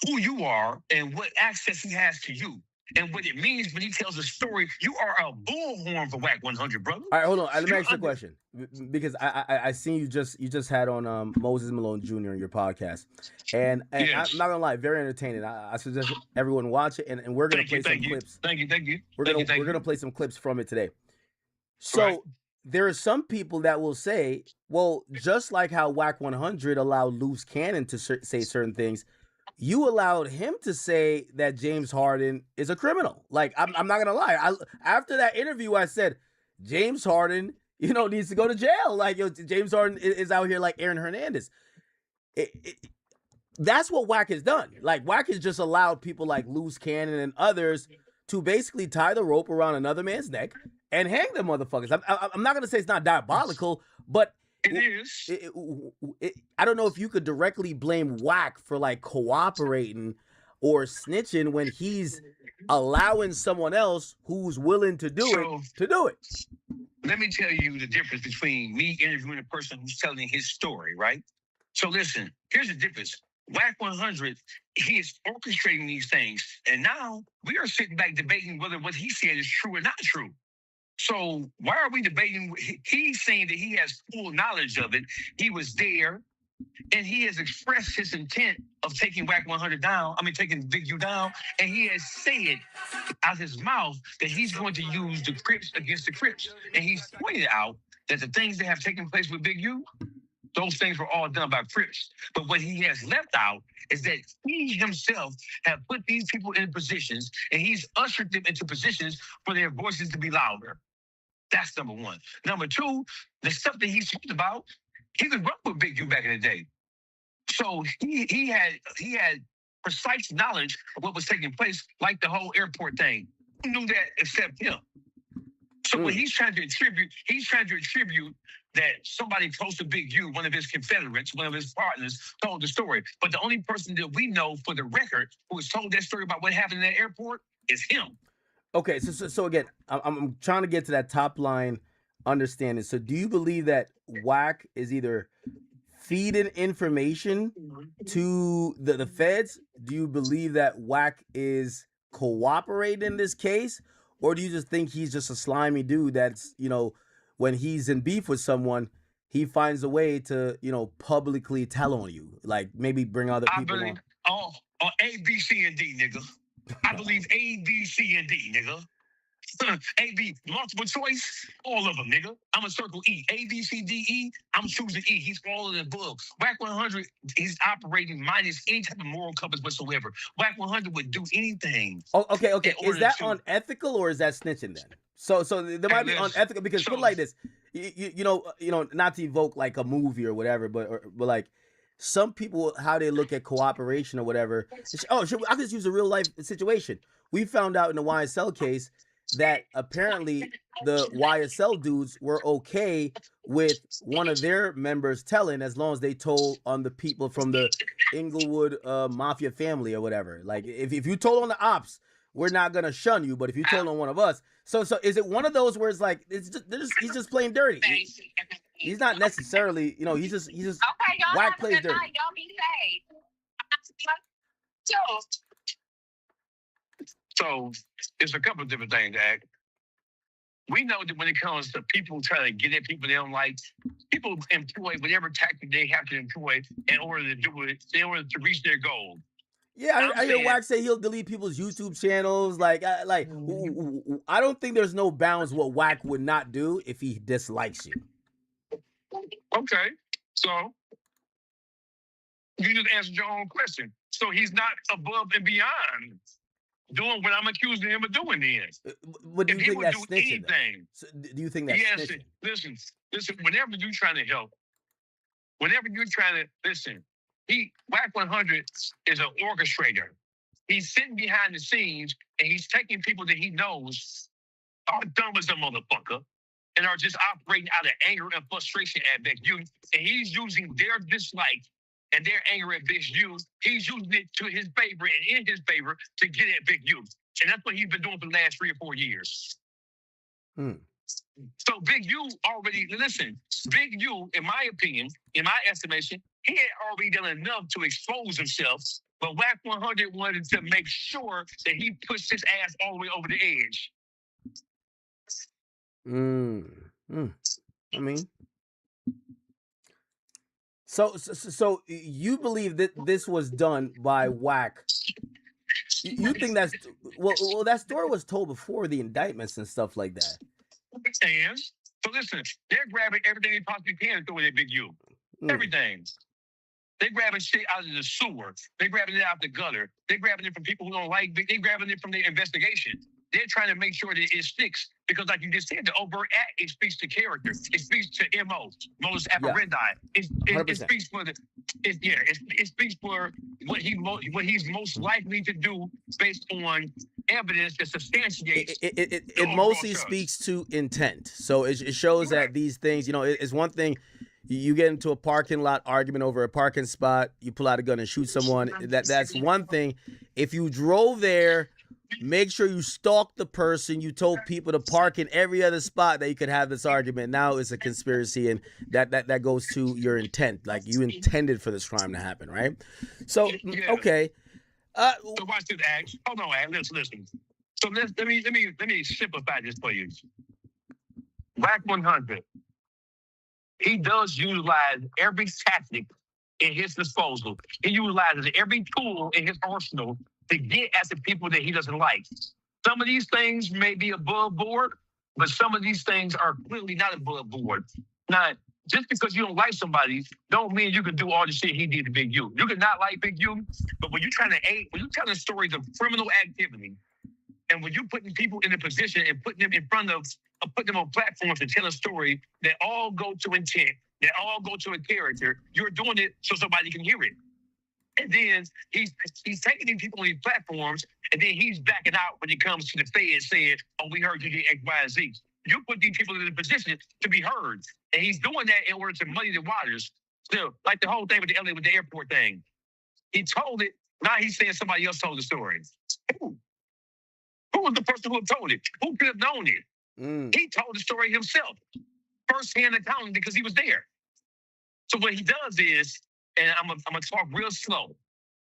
[SPEAKER 5] who you are and what access he has to you, and what it means when he tells a story. You are a bullhorn for WAC 100, brother.
[SPEAKER 3] All right, hold on. Let me
[SPEAKER 5] You
[SPEAKER 3] ask you a question because I seen you just had on Moses Malone Jr. on your podcast, and
[SPEAKER 5] Yes.
[SPEAKER 3] I'm not gonna lie, very entertaining. I suggest everyone watch it, and we're gonna play some clips.
[SPEAKER 5] Thank you.
[SPEAKER 3] We're gonna play some clips from it today. So
[SPEAKER 5] Right.
[SPEAKER 3] there are some people that will say, well, just like how WAC 100 allowed Loose Cannon to say certain things, you allowed him to say that James Harden is a criminal. Like, I'm not gonna lie. After that interview, I said James Harden, needs to go to jail. Like, James Harden is out here like Aaron Hernandez. That's what WAC has done. Like, WAC has just allowed people like Loose Cannon and others to basically tie the rope around another man's neck and hang them motherfuckers. I'm not gonna say it's not diabolical, but
[SPEAKER 5] it is.
[SPEAKER 3] I don't know if you could directly blame WAC for like cooperating or snitching when he's allowing someone else who's willing to do it to do it.
[SPEAKER 5] Let me tell you the difference between me interviewing a person who's telling his story, right? So listen, here's the difference. WAC 100, he is orchestrating these things, and now we are sitting back debating whether what he said is true or not true. So why are we debating? He's saying that he has full knowledge of it. He was there, and he has expressed his intent of taking WAC 100 down. I mean, taking Big U down, and he has said out his mouth that he's going to use the Crips against the Crips. And he's pointed out that the things that have taken place with Big U, those things were all done by Crips. But what he has left out is that he himself have put these people in positions, and he's ushered them into positions for their voices to be louder. That's number one. Number two, the stuff that he's talked about, he was run with Big U back in the day. So he had precise knowledge of what was taking place, like the whole airport thing. Who knew that except him? So when he's trying to attribute that somebody close to Big U, one of his Confederates, one of his partners, told the story. But the only person that we know for the record who has told that story about what happened in that airport is him.
[SPEAKER 3] Okay, so again, I'm trying to get to that top line understanding. So do you believe that WAC is either feeding information to the feds? Do you believe that WAC is cooperating in this case? Or do you just think he's just a slimy dude that's, when he's in beef with someone, he finds a way to, publicly tell on you? Like, maybe bring other people on.
[SPEAKER 5] A, B, C, and D, nigga. I believe A, B, C, and D, nigga. A, B, multiple choice, all of them, nigga. I'm gonna circle E. A, B, C, D, E. I'm choosing E. He's all of the above. WAC 100, he's operating minus any type of moral compass whatsoever. WAC 100 would do anything.
[SPEAKER 3] Oh, okay. Is that unethical or is that snitching then? So there might be unethical because put it like this, you know, not to evoke like a movie or whatever, but like some people how they look at cooperation or whatever. I just use a real life situation. We found out in the YSL case that apparently the YSL dudes were okay with one of their members telling as long as they told on the people from the Inglewood mafia family or whatever. Like if you told on the ops, we're not gonna shun you, but if you told on one of us, so is it one of those where it's like he's just playing dirty? He's not necessarily, he's just
[SPEAKER 6] okay, y'all
[SPEAKER 3] WAC plays dirty.
[SPEAKER 6] night. Y'all be safe.
[SPEAKER 5] So it's a couple of different things, Ag. We know that when it comes to people trying to get at people they don't like, people employ whatever tactic they have to employ in order to do it, in order to reach their goal.
[SPEAKER 3] Yeah, I hear WAC say he'll delete people's YouTube channels. I don't think there's no bounds what WAC would not do if he dislikes you.
[SPEAKER 5] Okay, so you just answered your own question. So he's not above and beyond doing what I'm accusing him of doing then.
[SPEAKER 3] But do you think that's snitching?
[SPEAKER 5] So
[SPEAKER 3] do you think that's snitching?
[SPEAKER 5] Listen, whenever you're trying to help, WAC 100 is an orchestrator. He's sitting behind the scenes and he's taking people that he knows are dumb as a motherfucker and are just operating out of anger and frustration at Big U. And he's using their dislike and their anger at Big U, he's using it to his favor and in his favor to get at Big U. And that's what he's been doing for the last 3 or 4 years. So Big U Big U, in my opinion, in my estimation, he had already done enough to expose himself But WACK100 wanted to make sure that he pushed his ass all the way over the edge.
[SPEAKER 3] I mean, so you believe that this was done by WACK? You think that's well? That story was told before the indictments and stuff like that.
[SPEAKER 5] And so listen, they're grabbing everything they possibly can and throwing at Big U. Everything. They're grabbing shit out of the sewer. They're grabbing it out the gutter. They're grabbing it from people who don't like Big. They're grabbing it from the investigation. They're trying to make sure that it sticks because, like you just said, the overt act, it speaks to character. It speaks to MO, modus operandi. It speaks for the. It speaks for what he's most likely to do based on evidence that substantiates.
[SPEAKER 3] It mostly speaks to intent. So it shows that these things, it's one thing. You get into a parking lot argument over a parking spot. You pull out a gun and shoot someone. That's one thing. If you drove there, make sure you stalked the person. You told people to park in every other spot that you could have this argument. Now it's a conspiracy, and that goes to your intent. Like you intended for this crime to happen, right? So okay.
[SPEAKER 5] So watch this, Ash. Hold on, Ash. Listen. So let me simplify this for you. WACK100. He does utilize every tactic in his disposal. He utilizes every tool in his arsenal to get at the people that he doesn't like. Some of these things may be above board, but some of these things are clearly not above board. Now, just because you don't like somebody, don't mean you can do all the shit he did to Big U. You can not like Big U, but when you're telling stories of criminal activity, and when you're putting people in a position and putting them in front of, putting them on platforms to tell a story that all go to intent, that all go to a character, you're doing it so somebody can hear it. And then he's taking these people on these platforms, and then he's backing out when it comes to the Fed saying, oh, we heard you did X, Y, and Z. You put these people in a position to be heard. And he's doing that in order to muddy the waters. Still, like the whole thing with the airport thing. He told it, now he's saying somebody else told the story. Who was the person who told it? Who could have known it? He told the story himself. First-hand accounting because he was there. So what he does is, and I'm gonna talk real slow.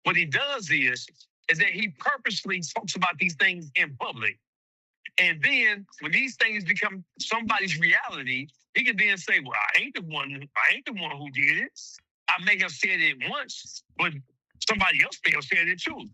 [SPEAKER 5] What he does is that he purposely talks about these things in public. And then when these things become somebody's reality, he can then say, well, I ain't the one who did it. I may have said it once, but somebody else may have said it too.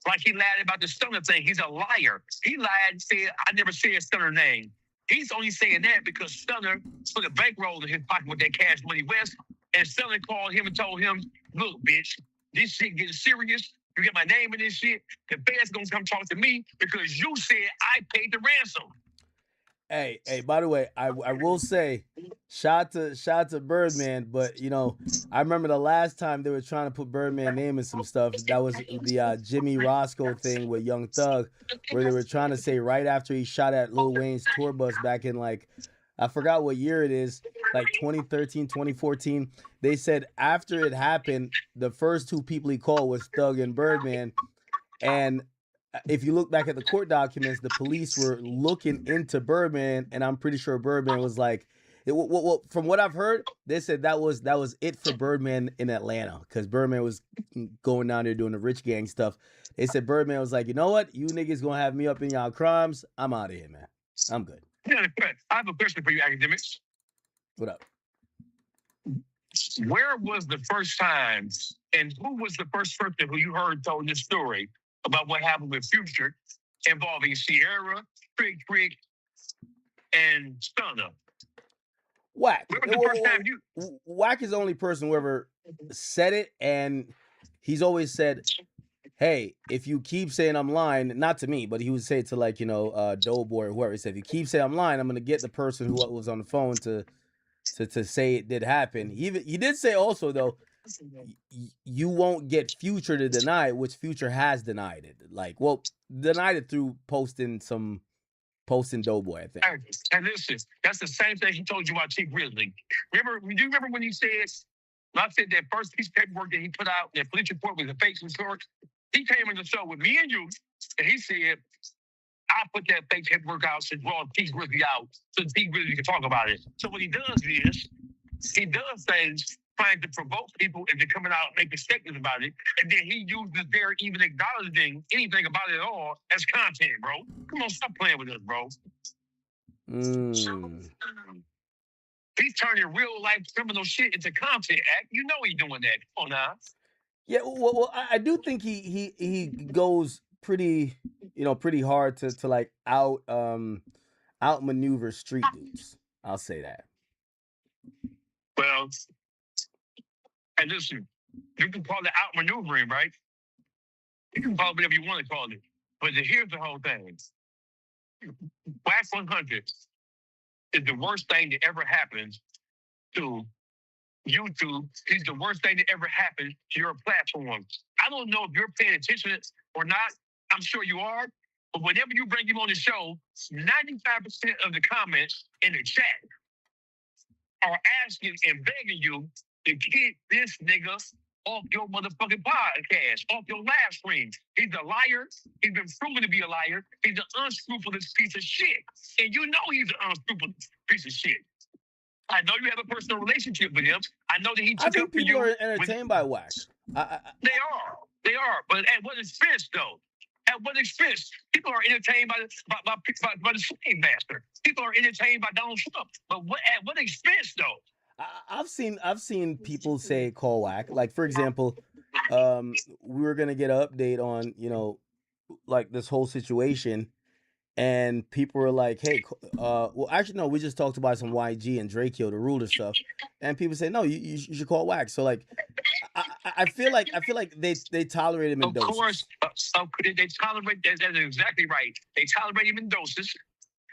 [SPEAKER 5] Like he lied about the Stunner thing. He's a liar. He lied and said, I never said Stunner name. He's only saying that because Stunner put a bankroll in his pocket with that Cash Money West, and Stunner called him and told him, look, bitch, this shit getting serious. You get my name in this shit. The band's gonna come talk to me because you said I paid the ransom.
[SPEAKER 3] Hey, by the way, I will say, shout to Birdman, but I remember the last time they were trying to put Birdman name in some stuff. That was the Jimmy Roscoe thing with Young Thug, where they were trying to say right after he shot at Lil Wayne's tour bus back in I forgot what year it is, like 2013, 2014. They said after it happened, the first two people he called was Thug and Birdman, and if you look back at the court documents, the police were looking into Birdman, and I'm pretty sure Birdman was like, well, from what I've heard, they said that was it for Birdman in Atlanta, because Birdman was going down there doing the rich gang stuff. They said Birdman was like, you know what, you niggas gonna have me up in y'all crimes. I'm out of here, man. I'm good.
[SPEAKER 5] Yeah, I have a question for you, academics.
[SPEAKER 3] What up?
[SPEAKER 5] Where was the first time, and who was the first person who you heard told this story about what happened with Future involving Sierra, Trick, and Stunner?
[SPEAKER 3] WACK.
[SPEAKER 5] Where was the first time you...
[SPEAKER 3] WACK is the only person who ever said it, and he's always said, hey, if you keep saying I'm lying, not to me, but he would say to Doughboy or whoever, he said, if you keep saying I'm lying, I'm going to get the person who was on the phone to say it did happen. He did say also, though, you won't get Future to deny it, which Future has denied it. Denied it through posting Doughboy, I think.
[SPEAKER 5] And listen, that's the same thing he told you about T Grizzly. Do you remember when he said, when I said that first piece of paperwork that he put out, that police report was a fake report? He came on the show with me and you, and he said, I put that fake paperwork out to draw T Grizzly out so T Grizzly can talk about it. So what he does is, he does things trying to provoke people into coming out and making statements about it, and then he uses their even acknowledging anything about it at all as content, bro. Come on, stop playing with us, bro. He's turning real life criminal shit into content. You know he's doing that. Come on now.
[SPEAKER 3] Yeah, well, I do think he goes pretty, pretty hard to like outmaneuver street dudes. I'll say that.
[SPEAKER 5] Well, and listen, you can call it outmaneuvering, right? You can call it whatever you want to call it. But here's the whole thing. WACK100 is the worst thing that ever happened to YouTube. It's the worst thing that ever happened to your platform. I don't know if you're paying attention or not. I'm sure you are. But whenever you bring him on the show, 95% of the comments in the chat are asking and begging you to get this nigga off your motherfucking podcast, off your live stream. He's a liar. He's been proven to be a liar. He's an unscrupulous piece of shit. And you know he's an unscrupulous piece of shit. I know you have a personal relationship with him. I know that he took
[SPEAKER 3] I think
[SPEAKER 5] up for you.
[SPEAKER 3] people are entertained by WACK.
[SPEAKER 5] They are. But at what expense, though? At what expense? People are entertained by the slave master. People are entertained by Donald Trump. But at what expense, though?
[SPEAKER 3] I've seen people say call WACK. Like, for example, we were gonna get an update on like this whole situation, and people were like, "Hey, well, actually, no, we just talked about some YG and Drakeo, the ruler stuff," and people say, "No, you should call WACK." So like, I feel like they tolerate him in doses.
[SPEAKER 5] Of course, they tolerate. That's exactly right. They tolerate him in doses.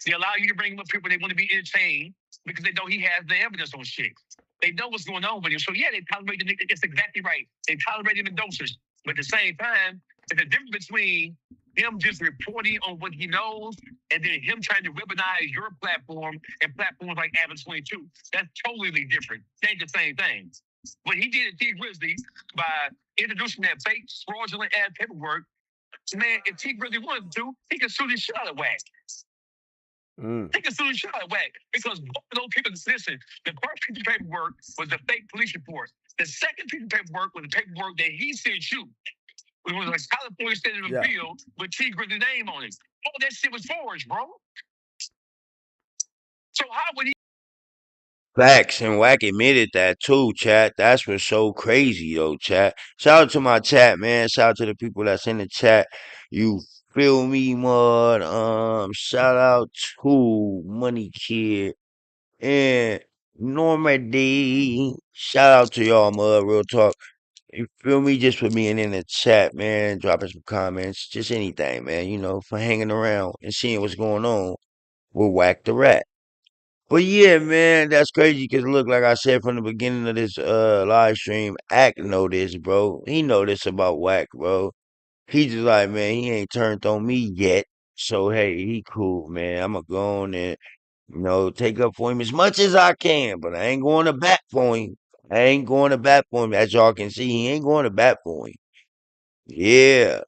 [SPEAKER 5] They allow you to bring him up here when they want to be entertained because they know he has the evidence on shit. They know what's going on with him. So yeah, they tolerate the nigga. It's exactly right. They tolerate him in doses. But at the same time, there's a difference between him just reporting on what he knows and then him trying to weaponize your platform and platforms like Avid 22. That's totally different. They ain't the same thing. What he did at T Grizzly by introducing that fake fraudulent ad paperwork, man, if T Grizzly wanted to, he could sue the shit out of WACK. He can sue the shit out of WACK because both of those people, listen, the first piece of paperwork was the fake police report. The second piece of paperwork was the paperwork that he sent you. It was a California State of Appeal with T Grizzly's name on it. All that shit was forged, bro. So how would he?
[SPEAKER 1] Facts, and WACK admitted that too, chat. That's what's so crazy, though, chat. Shout out to my chat, man. Shout out to the people that's in the chat. You feel me, mud? Shout out to Money Kid and Normandy. Shout out to y'all, mud. Real talk. You feel me? Just for being in the chat, man. Dropping some comments, just anything, man. For hanging around and seeing what's going on with Whack the Rat. But yeah, man, that's crazy because look, like I said from the beginning of this live stream, Act know this, bro. He know this about Whack, bro. He just like, man, he ain't turned on me yet. So hey, he cool, man. I'ma go on and take up for him as much as I can, but I ain't going to bat for him. I ain't going to bat for him. As y'all can see, he ain't going to bat for him. Yeah,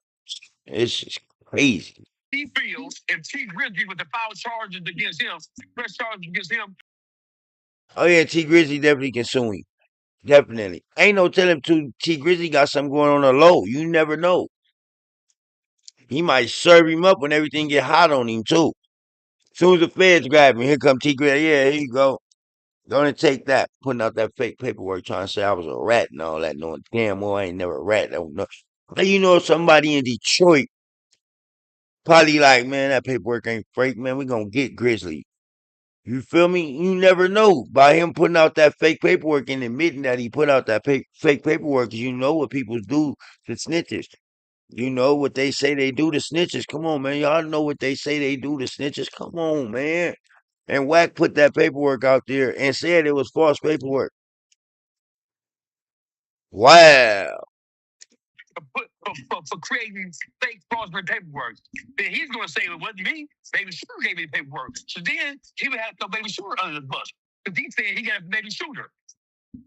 [SPEAKER 1] it's just crazy.
[SPEAKER 5] He feels if T Grizzly with the foul charges against him, press charges against him.
[SPEAKER 1] Oh yeah, T Grizzly definitely can sue him. Definitely. Ain't no telling T Grizzly got something going on the low. You never know. He might serve him up when everything get hot on him too. Soon as the feds grab him, here come T Grizzly. Yeah, here you go. Gonna take that. Putting out that fake paperwork trying to say I was a rat and all that, knowing damn well I ain't never a rat. Somebody in Detroit probably like, man, that paperwork ain't fake, man. We gonna get Grizzly. You feel me? You never know. By him putting out that fake paperwork and admitting that he put out that fake paperwork, you know what people do to snitches. You know what they say they do to snitches. Come on, man. Y'all know what they say they do to snitches. Come on, man. And Wack put that paperwork out there and said it was false paperwork. Wow.
[SPEAKER 5] For creating fake fraudulent paperwork. Then he's going to say it wasn't me. Baby Shooter gave me the paperwork. So then he would have to throw Baby Shooter under the bus. Because he said he got a Baby Shooter.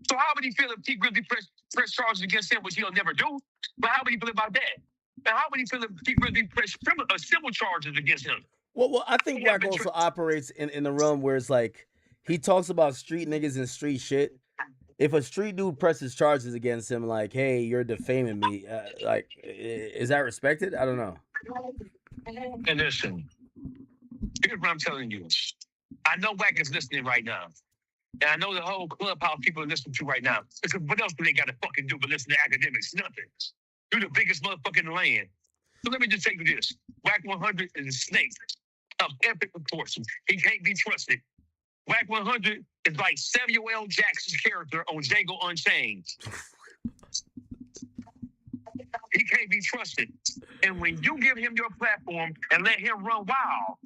[SPEAKER 5] So how would he feel if T Grizzly press charges against him, which he'll never do? But how would he feel about that? And how would he feel if T Grizzly press civil charges against him?
[SPEAKER 3] Well, I think Wack also operates in the realm where it's like he talks about street niggas and street shit. if a street dude presses charges against him, like, hey, you're defaming me, like, is that respected? I don't know.
[SPEAKER 5] And listen, here's what I'm telling you. I know WACK is listening right now. And I know the whole clubhouse people are listening to right now. Because what else do they got to fucking do but listen to academics? Nothing. You're the biggest motherfucker in the land. So let me just tell you this. WACK100 is a snake of epic proportions. He can't be trusted. WACK100 is like Samuel L. Jackson's character on Django Unchained. He can't be trusted. And when you give him your platform and let him run wild.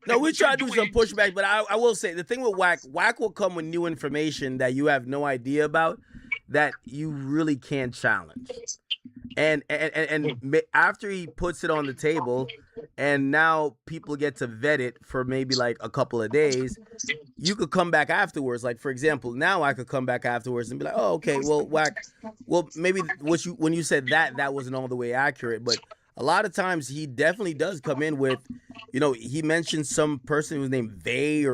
[SPEAKER 3] No, we try to do some pushback, but I will say the thing with WACK will come with new information that you have no idea about, that you really can't challenge. And after he puts it on the table, and now people get to vet it for maybe like a couple of days, you could come back afterwards. Like, for example, now I could come back afterwards and be like, oh, okay, well, WACK, well, maybe when you said that wasn't all the way accurate, but a lot of times he definitely does come in with, he mentioned some person who was named Vet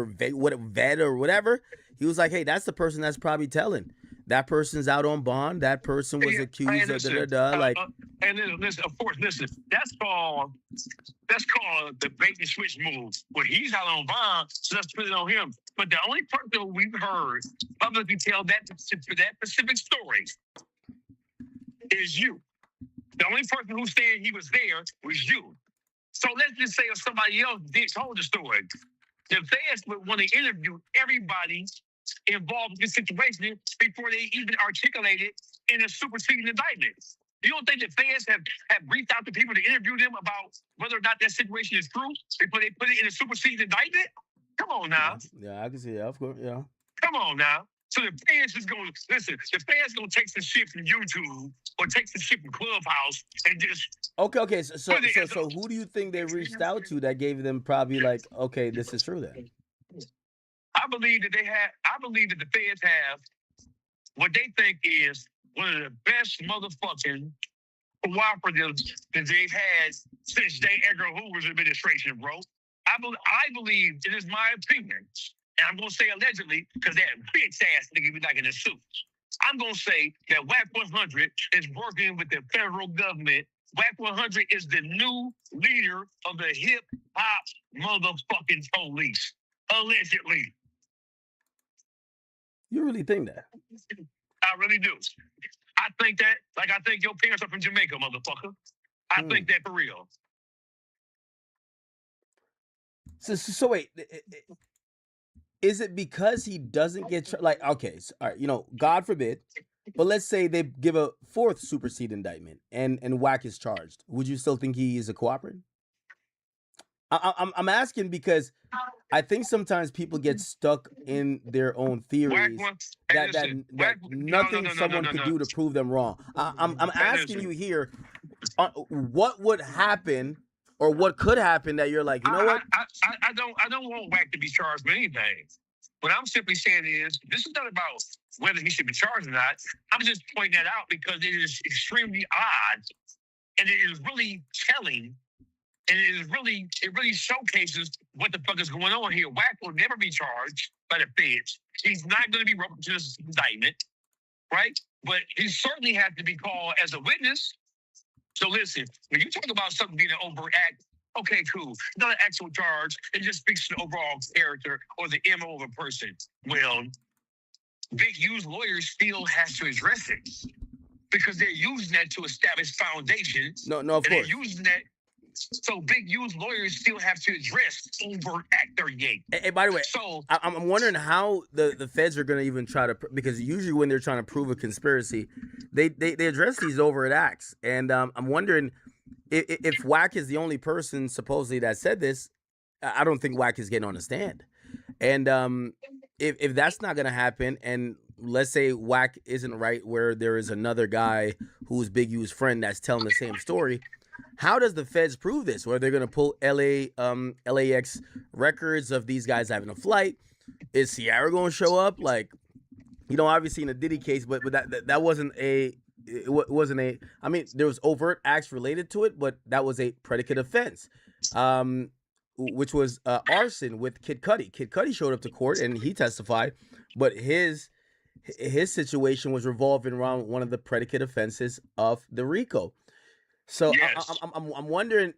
[SPEAKER 3] or whatever. He was like, hey, that's the person that's probably telling. That person's out on bond. That person was accused of like.
[SPEAKER 5] And then listen, of course, listen. That's called the bait and switch move. Well, he's out on bond, so let's put it on him. But the only person we've heard publicly tell that specific story is you. The only person who's saying he was there was you. So let's just say if somebody else told the story, the feds would want to interview everybody involved in this situation before they even articulate it in a superseding indictment. You don't think the feds have reached out to people to interview them about whether or not that situation is true before they put it in a superseding indictment? Come on now.
[SPEAKER 3] Yeah, I can see that, of course, yeah.
[SPEAKER 5] Come on now. So the feds is going to, listen, the feds going to take some shit from YouTube or take some shit from Clubhouse and just...
[SPEAKER 3] Okay, so who do you think they reached out to that gave them probably like, okay, this is true then?
[SPEAKER 5] I believe that the feds have what they think is one of the best motherfucking cooperatives that they've had since J. Edgar Hoover's administration, bro. I believe, it is my opinion, and I'm going to say allegedly because that bitch ass nigga be like in a suit. I'm going to say that WACK100 is working with the federal government. WACK100 is the new leader of the hip-hop motherfucking police, allegedly.
[SPEAKER 3] You really think that?
[SPEAKER 5] I really do. I think that, like I think your parents are from Jamaica, motherfucker. I think that for real.
[SPEAKER 3] So wait, is it because he doesn't get like, okay, so, all right, God forbid, but let's say they give a fourth supersede indictment and WACK is charged. Would you still think he is a cooperator? I'm asking because I think sometimes people get stuck in their own theories that nothing someone could do to prove them wrong. I'm asking you here, what would happen or what could happen that you're like, you know what?
[SPEAKER 5] I don't want WACK to be charged with anything. What I'm simply saying is, this is not about whether he should be charged or not. I'm just pointing that out because it is extremely odd, and it is really telling, and it really showcases what the fuck is going on here. WACK will never be charged by the feds. He's not going to be brought to this indictment, right? But he certainly has to be called as a witness. So listen, when you talk about something being an overt act, okay, cool. It's not an actual charge. It just speaks to the overall character or the MO of a person. Well, Big U's lawyers still has to address it because they're using that to establish foundations.
[SPEAKER 3] No, of course.
[SPEAKER 5] They're using that. So Big U's lawyers still have to address overt act 38.
[SPEAKER 3] And by the way, so I'm wondering how the feds are going to even try to, because usually when they're trying to prove a conspiracy, they address these overt acts. And I'm wondering if WACK is the only person supposedly that said this. I don't think WACK is getting on the stand. And if that's not going to happen, and let's say WACK isn't right, where there is another guy who's Big U's friend that's telling the same story, how does the feds prove this? Where they're going to pull LAX records of these guys having a flight? Is Ciara going to show up? Like, obviously in the Diddy case, but that wasn't a, it wasn't a, I mean, there was overt acts related to it, but that was a predicate offense, which was arson with Kid Cudi. Kid Cudi showed up to court and he testified, but his his situation was revolving around one of the predicate offenses of the RICO. So
[SPEAKER 5] Yes.
[SPEAKER 3] I'm wondering,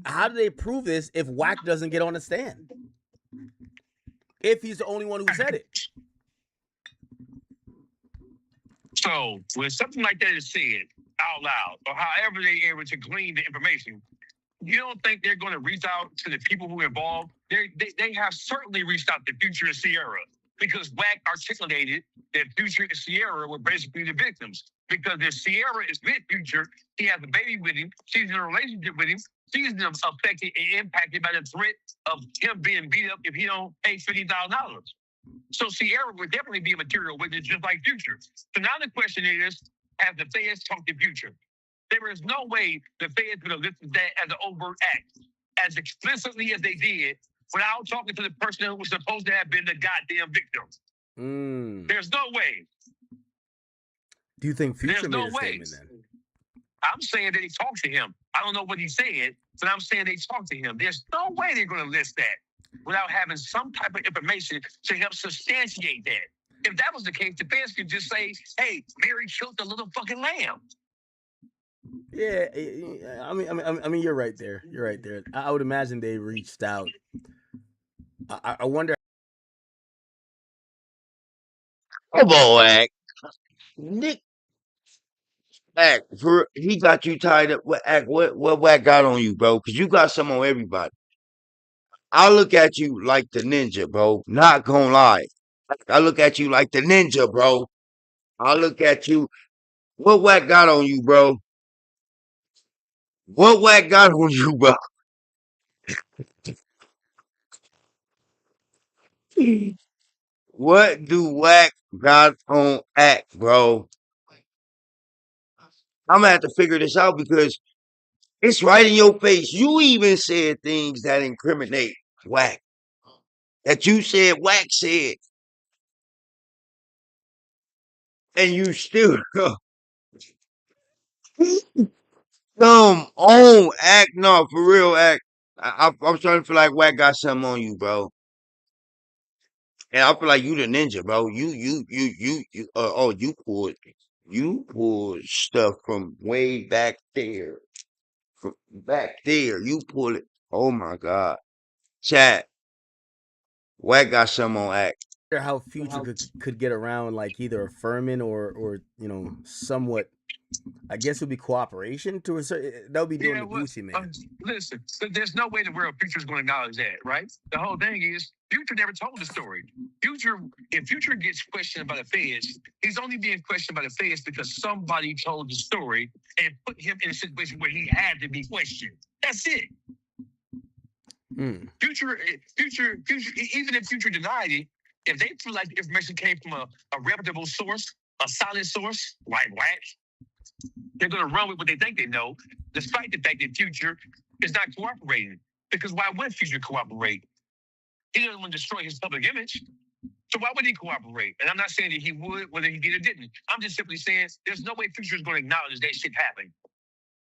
[SPEAKER 3] how do they prove this if WAC doesn't get on the stand? If he's the only one who said it.
[SPEAKER 5] So when something like that is said out loud, or however they're able to glean the information, you don't think they're going to reach out to the people who are involved? They have certainly reached out to Future and Sierra, because WAC articulated that Future and Sierra were basically the victims. Because if Sierra is with Future, he has a baby with him, she's in a relationship with him, she's affected and impacted by the threat of him being beat up if he don't pay $50,000. So Sierra would definitely be a material witness, just like Future. So now the question is, have the feds talked to Future? There is no way the feds would have listed that as an overt act, as explicitly as they did, without talking to the person who was supposed to have been the goddamn victim. There's no way.
[SPEAKER 3] Do you think Future
[SPEAKER 5] There's
[SPEAKER 3] made
[SPEAKER 5] no
[SPEAKER 3] a
[SPEAKER 5] way.
[SPEAKER 3] statement then?
[SPEAKER 5] I'm saying that he talked to him. I don't know what he said, but I'm saying they talked to him. There's no way they're going to list that without having some type of information to help substantiate that. If that was the case, the feds could just say, hey, Mary killed the little fucking lamb.
[SPEAKER 3] Yeah, I mean, you're right there. You're right there. I would imagine they reached out. I wonder.
[SPEAKER 1] Come on, Act. Nick Act, he got you tied up. What Act? What Wack got on you, bro? Because you got some on everybody. I look at you like the ninja, bro. Not gonna lie. I look at you like the ninja, bro. I look at you. What Wack got on you, bro? What Wack got on you, bro? What do Wack got on Act, bro? I'm gonna have to figure this out because it's right in your face. You even said things that incriminate Wack. That you said Wack said. And you still come on, Act. No, for real, Act. I'm starting to feel like Wack got something on you, bro. And I feel like you the ninja, bro. You pulled stuff from way back there. From back there. You pull it. Oh my God. Chat. Wack got something on Act.
[SPEAKER 3] How Future could get around like either affirming or somewhat. I guess it would be cooperation to a certain. That would be doing the Gucci man.
[SPEAKER 5] Listen, there's no way the world Future's going to acknowledge that, right? The whole thing is Future never told the story. If Future gets questioned by the feds, he's only being questioned by the feds because somebody told the story and put him in a situation where he had to be questioned. That's it. Future, even if Future denied it, if they feel like the information came from a reputable source, a solid source, like WAC, they're going to run with what they think they know, despite the fact that Future is not cooperating. Because why would Future cooperate? He doesn't want to destroy his public image. So why would he cooperate? And I'm not saying that he would, whether he did or didn't. I'm just simply saying there's no way Future is going to acknowledge that shit happened.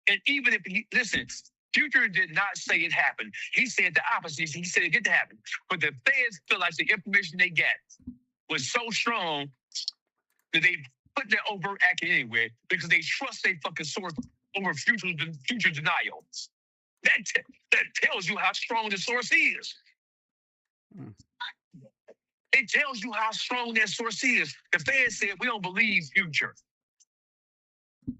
[SPEAKER 5] And even if listen, Future did not say it happened. He said the opposite. He said it didn't happen. But the feds feel like the information they got was so strong that they put their overt act anywhere because they trust their fucking source over future denial. That tells you how strong the source is. It tells you how strong that source is. The feds said we don't believe Future.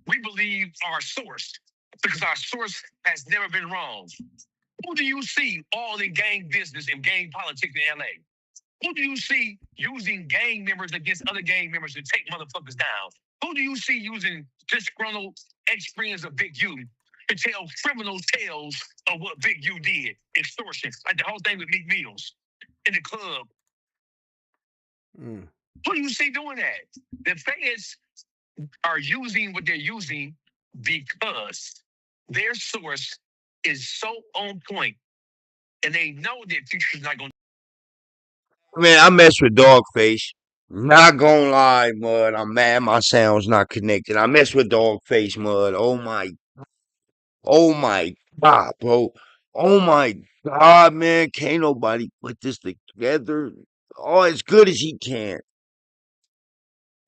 [SPEAKER 5] We believe our source because our source has never been wrong. Who do you see all in gang business and gang politics in LA? Who do you see using gang members against other gang members to take motherfuckers down? Who do you see using disgruntled ex-friends of Big U to tell criminal tales of what Big U did? Extortion, like the whole thing with Meek Mills in the club. Who do you see doing that? The feds are using what they're using because their source is so on point, and they know that Future's not going to.
[SPEAKER 1] Man, I mess with Dogface. Not gonna lie, Mud. I'm mad my sound's not connected. I mess with Dogface, Mud. Oh my God, bro. Oh my God, man. Can't nobody put this together. Oh, as good as he can.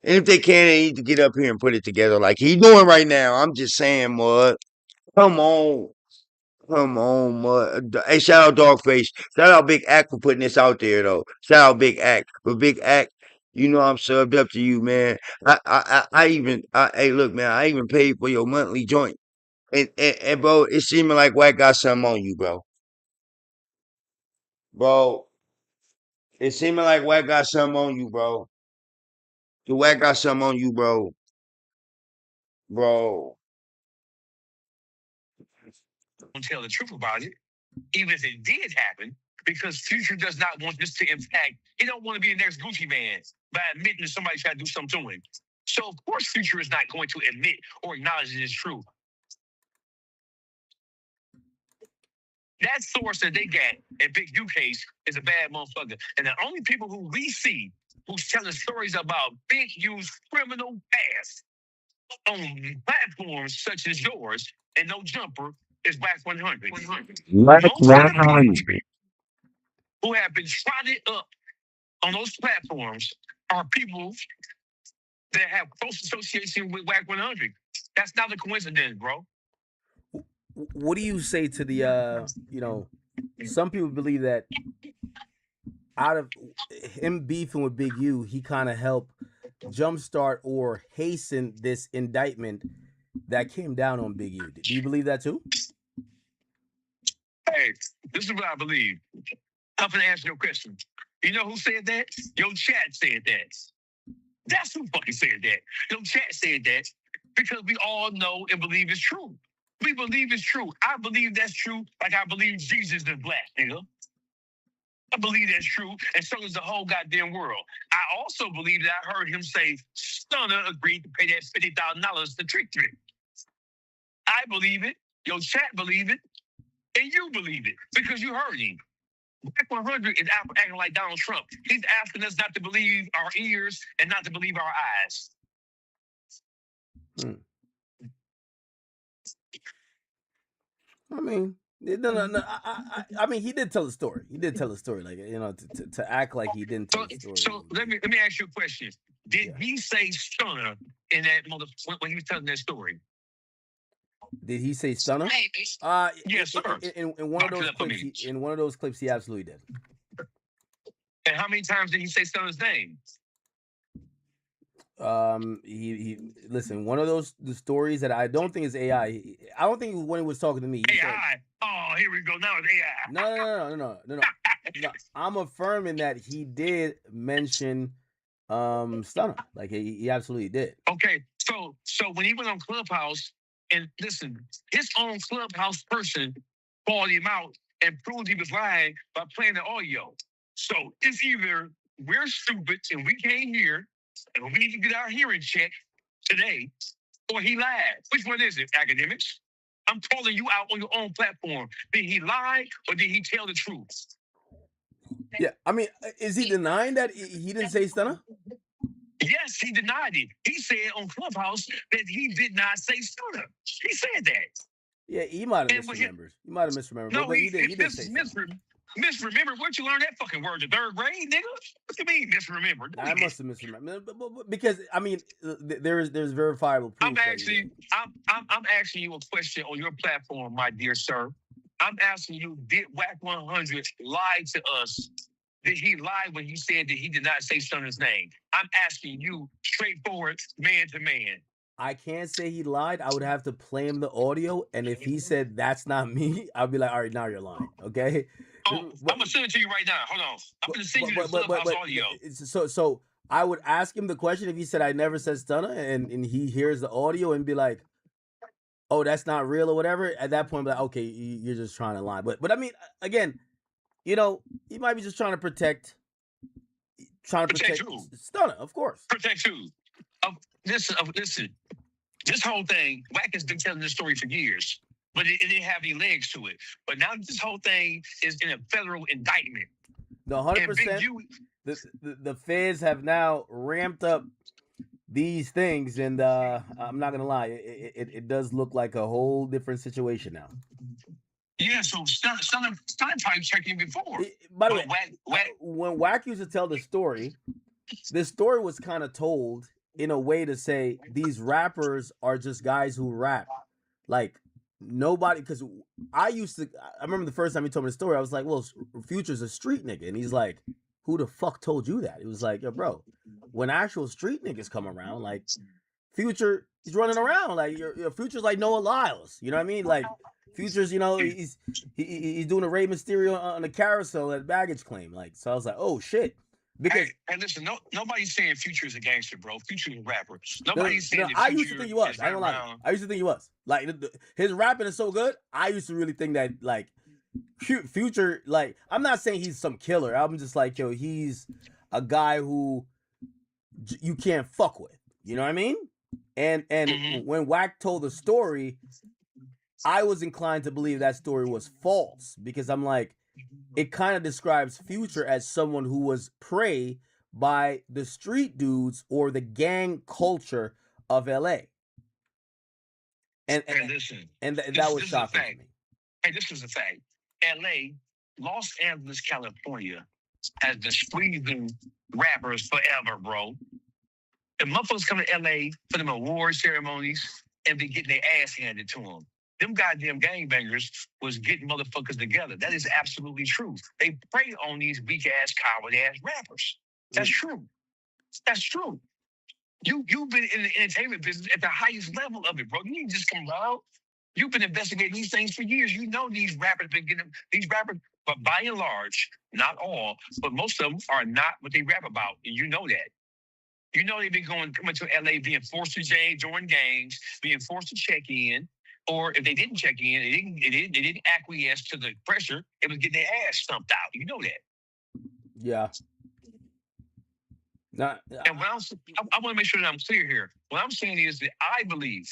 [SPEAKER 1] And if they can, they need to get up here and put it together like he doing right now. I'm just saying, Mud. Come on. Come on, Mud. Hey, shout out Dogface. Shout out Big Act for putting this out there, though. Shout out Big Act. But Big Act, you know I'm subbed up to you, man. Hey, look, man, I even paid for your monthly joint. And bro, it seeming like Wack got something on you, bro. Bro, it seeming like Wack got something on you, bro. The Wack got something on you, bro. Bro.
[SPEAKER 5] Don't tell the truth about it, even if it did happen, because Future does not want this to impact. He don't want to be the next Gucci man by admitting that somebody tried to do something to him. So of course Future is not going to admit or acknowledge it is true. That source that they got in Big U case is a bad motherfucker. And the only people who we see who's telling stories about Big U's criminal past on platforms such as yours and No Jumper is WACK100. Most of the people who have been trotted up on those platforms are people that have close association with WACK100. That's not a coincidence, bro.
[SPEAKER 3] What do you say to the some people believe that out of him beefing with Big U, he kind of helped jumpstart or hasten this indictment that came down on Big U. Do you believe that too?
[SPEAKER 5] Hey, this is what I believe. I'm gonna answer your question. You know who said that? Your chat said that. That's who fucking said that. Your chat said that because we all know and believe it's true. We believe it's true. I believe that's true, like I believe Jesus is black, nigga. I believe that's true, and so does the whole goddamn world. I also believe that I heard him say Stunner agreed to pay that $50,000 to Trick Trick. I believe it. Your chat believe it, and you believe it because you heard him. WACK100 is acting like Donald Trump. He's asking us not to believe our ears and not to believe our eyes.
[SPEAKER 3] I mean, no. I mean, he did tell a story. He did tell a story, like to act like he didn't tell a story.
[SPEAKER 5] So let me ask you a question. Did he say Stunner in that when he was telling that story?
[SPEAKER 3] Did he say Stunner?
[SPEAKER 5] Yes, sir.
[SPEAKER 3] In one of those clips, in one of those clips, he absolutely did.
[SPEAKER 5] And how many times did he say Stunner's name?
[SPEAKER 3] He listen. One of the stories that I don't think is AI. I don't think when he was talking to me.
[SPEAKER 5] AI. Said, oh, here we go. Now it's AI.
[SPEAKER 3] No. I'm affirming that he did mention Stunner. Like he absolutely did.
[SPEAKER 5] Okay, so when he went on Clubhouse. And listen, his own Clubhouse person called him out and proved he was lying by playing the audio. So it's either we're stupid and we can't hear, and we need to get our hearing checked today, or he lied. Which one is it, academics? I'm calling you out on your own platform. Did he lie or did he tell the truth?
[SPEAKER 3] Yeah, I mean, is he denying that he didn't say Stunner?
[SPEAKER 5] Yes, he denied it. He said on Clubhouse that he did not say Stunner. He said that.
[SPEAKER 3] Yeah, he might have misremembered. He might have misremembered.
[SPEAKER 5] No,
[SPEAKER 3] but he did say
[SPEAKER 5] misremember. Where'd you learn that fucking word? The third grade, nigga? What you mean misremembered?
[SPEAKER 3] I must have misremembered. But because I mean, there's verifiable proof.
[SPEAKER 5] I'm asking you a question on your platform, my dear sir. I'm asking you, did WACK100 lie to us? Did he lie when he said that he did not say Stunner's name? I'm asking you straightforward, man to man.
[SPEAKER 3] I can't say he lied. I would have to play him the audio, and if he said that's not me, I'll be like, all right, now you're lying, okay?
[SPEAKER 5] Oh, I'm gonna send it to you right now. Hold on, I'm gonna send you the Clubhouse audio.
[SPEAKER 3] So I would ask him the question if he said I never said Stunner, and he hears the audio and be like, oh, that's not real or whatever. At that point, I'm like, okay, you're just trying to lie. But I mean, again. He might be just trying to protect Stunner, of course.
[SPEAKER 5] Protect who? Listen. This whole thing, Wack has been telling this story for years, but it didn't have any legs to it. But now this whole thing is in a federal indictment.
[SPEAKER 3] The 100%. The feds have now ramped up these things, and I'm not gonna lie, it does look like a whole different situation now.
[SPEAKER 5] Yeah, so Stunner probably checked him before.
[SPEAKER 3] By the way, when Wack used to tell the story was kind of told in a way to say these rappers are just guys who rap. Like nobody, because I remember the first time he told me the story, I was like, well, Future's a street nigga. And he's like, who the fuck told you that? He was like, yo, bro, when actual street niggas come around, like Future, he's running around. Like your Future's like Noah Lyles. You know what I mean? Like Future's, he's doing a Rey Mysterio on the carousel at baggage claim. Like, so I was like, oh shit. Because
[SPEAKER 5] hey, listen, nobody's saying Future is a gangster, bro. Future is a rapper. Nobody's saying that
[SPEAKER 3] I
[SPEAKER 5] Future
[SPEAKER 3] used to think he was. I ain't gonna lie. I used to think he was. Like his rapping is so good. I used to really think that like Future. Like I'm not saying he's some killer. I'm just like, yo, he's a guy who you can't fuck with. You know what I mean? And when Wack told the story, I was inclined to believe that story was false because I'm like, it kind of describes Future as someone who was prey by the street dudes or the gang culture of LA. And
[SPEAKER 5] listen,
[SPEAKER 3] that was shocking to me.
[SPEAKER 5] Hey, this is a fact. LA, Los Angeles, California has been squeezing rappers forever, bro. The motherfuckers come to LA for them award ceremonies and be getting their ass handed to them. Them goddamn gangbangers was getting motherfuckers together. That is absolutely true. They prey on these weak-ass, coward-ass rappers. That's true. That's true. You've been in the entertainment business at the highest level of it, bro. You didn't just come around. You've been investigating these things for years. You know these rappers but by and large, not all, but most of them are not what they rap about, and you know that. You know they've been coming to LA, being forced to join gangs, being forced to check in. Or if they didn't check in, they didn't acquiesce to the pressure, it was getting their ass stumped out. You know that.
[SPEAKER 3] Yeah.
[SPEAKER 5] And I want to make sure that I'm clear here. What I'm saying is that I believe,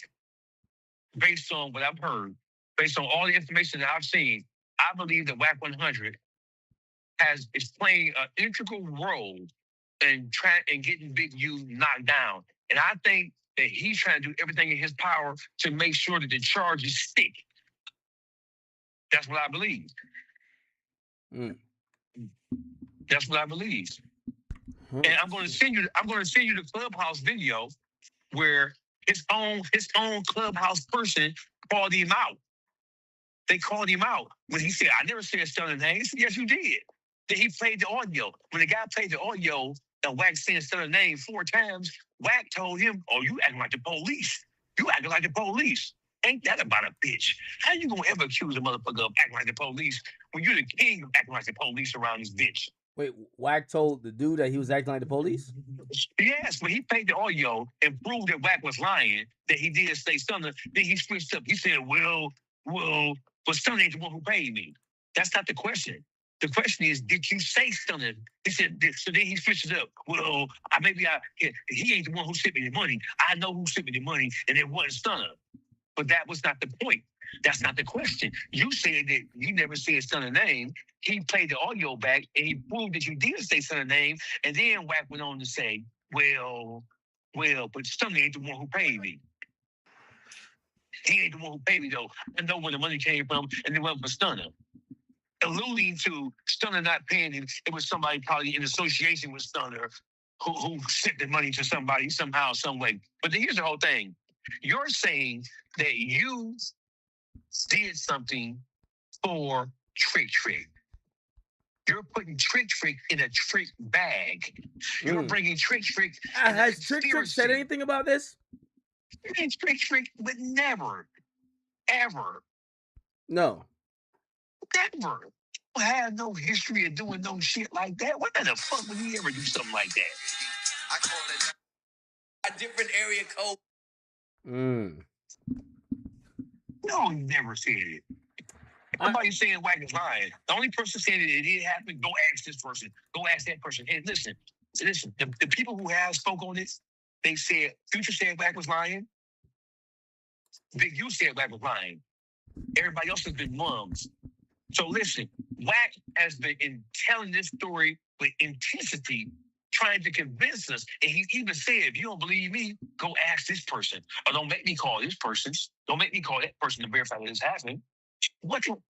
[SPEAKER 5] based on what I've heard, based on all the information that I've seen, I believe that WACK100 is playing an integral role in getting Big U knocked down. And I think that he's trying to do everything in his power to make sure that the charges stick. That's what I believe. That's what I believe. And I'm going to send you the Clubhouse video where his own Clubhouse person called him out. They called him out when he said, "I never said Stunner name." He said, "Yes, you did." Then he played the audio. When the guy played the audio, and Wack said Stunner name 4 times, Wack told him, "Oh, you acting like the police. You acting like the police. Ain't that about a bitch? How you gonna ever accuse a motherfucker of acting like the police when you're the king of acting like the police around this bitch?"
[SPEAKER 3] Wait, Wack told the dude that he was acting like the police?
[SPEAKER 5] Yes, but he played the audio and proved that Wack was lying, that he did say Stunner. Then he switched up. He said, well, but Stunner ain't the one who paid me. That's not the question. The question is, did you say Stunner? He said, so then he switches up. Well, he ain't the one who sent me the money. I know who sent me the money, and it wasn't Stunner. But that was not the point. That's not the question. You said that you never said Stunner name. He played the audio back, and he proved that you did say Stunner name. And then Wack went on to say, well, but Stunner ain't the one who paid me. He ain't the one who paid me, though. I know where the money came from, and it went for Stunner. Alluding to Stunner not paying him, it was somebody probably in association with Stunner who sent the money to somebody somehow, some way. But here's the whole thing. You're saying that you did something for Trick. You're putting Trick in a Trick bag. You're bringing Trick.
[SPEAKER 3] Has Trick said anything about this?
[SPEAKER 5] Trick would never, ever.
[SPEAKER 3] No.
[SPEAKER 5] Never. Have no history of doing no shit like that. What the fuck would he ever do something like that?
[SPEAKER 2] I call it a different area code.
[SPEAKER 5] No, he never said it. Nobody's saying Wack is lying. The only person saying that it did happen, go ask this person. Go ask that person. Hey, listen. The people who have spoke on this, they said, Future said Wack was lying. Big U said Wack was lying. Everybody else has been mums. So listen, Wack has been telling this story with intensity, trying to convince us. And he even said, if you don't believe me, go ask this person. Or don't make me call this person. Don't make me call that person to verify that it's happening.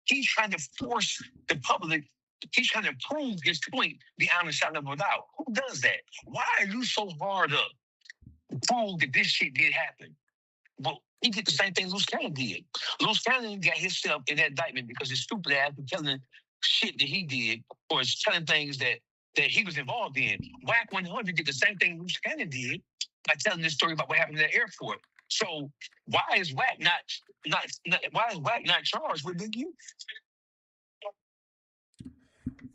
[SPEAKER 5] He's trying to force the public, he's trying to prove his point beyond a shadow of a doubt. Who does that? Why are you so hard up? prove that this shit did happen. But he did the same thing Loose Cannon did. Loose Cannon got himself in that indictment because his stupid ass was telling shit that he did, or is telling things that he was involved in. WACK100 did the same thing Loose Cannon did by telling this story about what happened at the airport. So why is WACK not charged with Big U?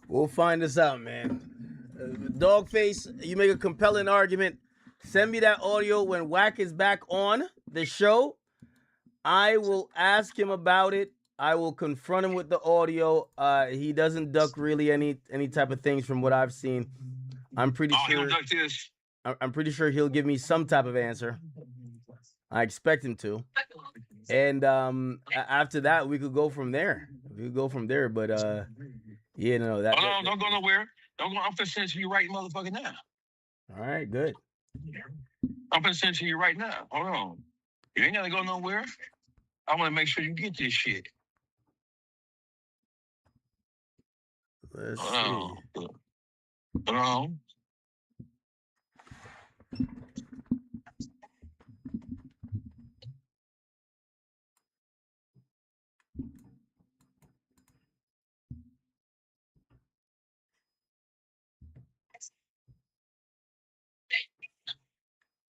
[SPEAKER 3] We'll find this out, man. Dogface, you make a compelling argument. Send me that audio when Wack is back on the show. I will ask him about it. I will confront him with the audio. He doesn't duck really any type of things from what I've seen. I'm pretty sure. I'm pretty sure he'll give me some type of answer. I expect him to. And after that, we could go from there. But yeah, no, that.
[SPEAKER 5] Don't go nowhere. Don't go. I'm finna send it to you right motherfucking now.
[SPEAKER 3] All right, good.
[SPEAKER 5] I'm finna send it to you right now. Hold on. You ain't gotta go nowhere. I want to make sure you get this shit.
[SPEAKER 3] Let's see.
[SPEAKER 5] Hold on.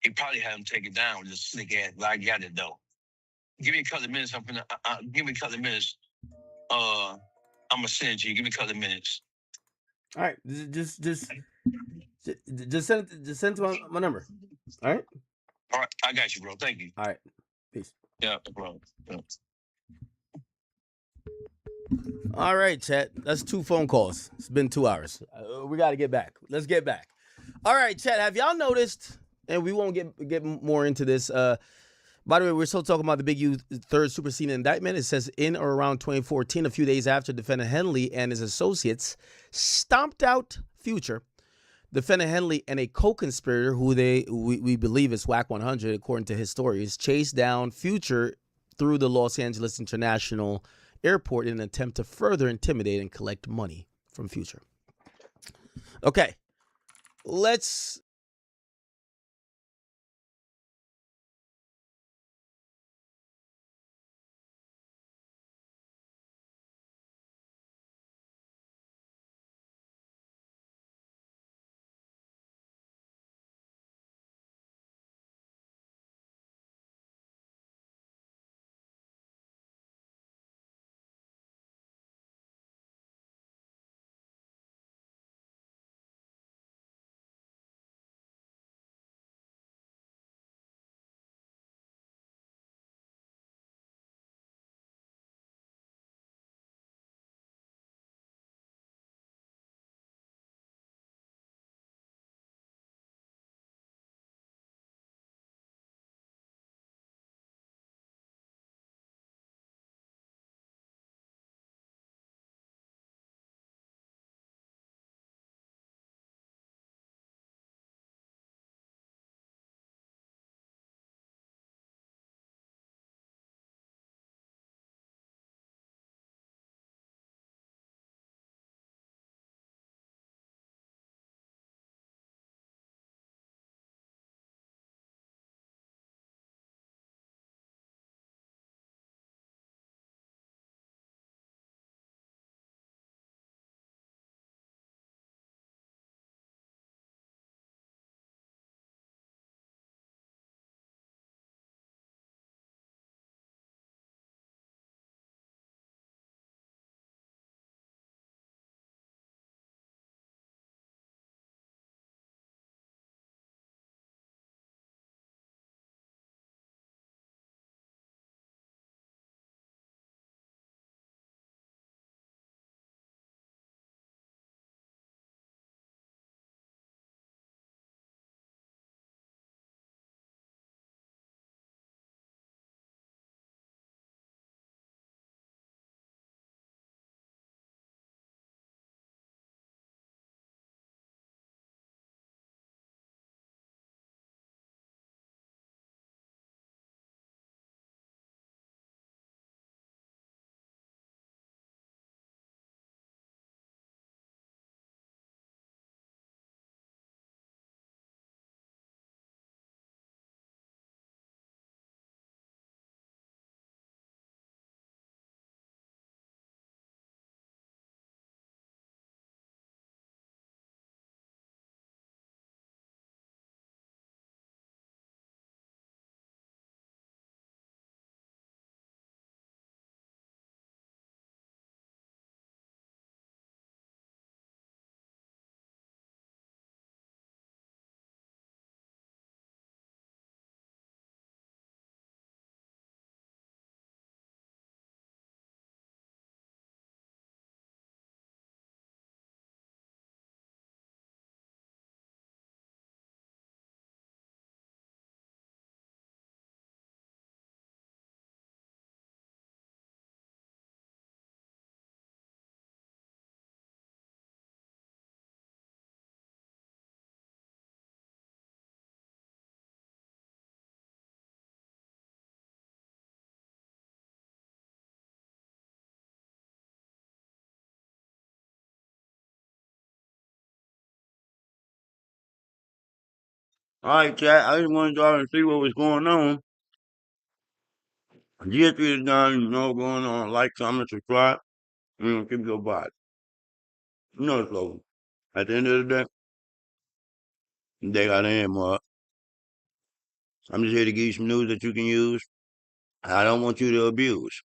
[SPEAKER 5] He probably had him take it down with this slick ass, but I got it though. Give me a couple of minutes. Give me a couple of minutes. I'm gonna send it to you. Give me a couple of minutes.
[SPEAKER 3] All right, just send it to my number. All right.
[SPEAKER 5] All right, I got you, bro. Thank you.
[SPEAKER 3] All right. Peace.
[SPEAKER 5] Yeah, bro. Yeah.
[SPEAKER 3] All right, chat. That's 2 phone calls. It's been 2 hours. We got to get back. Let's get back. All right, chat. Have y'all noticed? And we won't get more into this. By the way, we're still talking about the Big U third superseding indictment. It says in or around 2014, a few days after defendant Henley and his associates stomped out Future, defendant Henley and a co-conspirator who we believe is WACK100, according to his stories, chased down Future through the Los Angeles International Airport in an attempt to further intimidate and collect money from Future. Okay, let's
[SPEAKER 1] All right, chat. I just wanted y'all to see what was going on. GSP is done. You know what's going on. Like, comment, subscribe. Keep your body. You know it's over. At the end of the day, they got in, Mark. I'm just here to give you some news that you can use. I don't want you to abuse.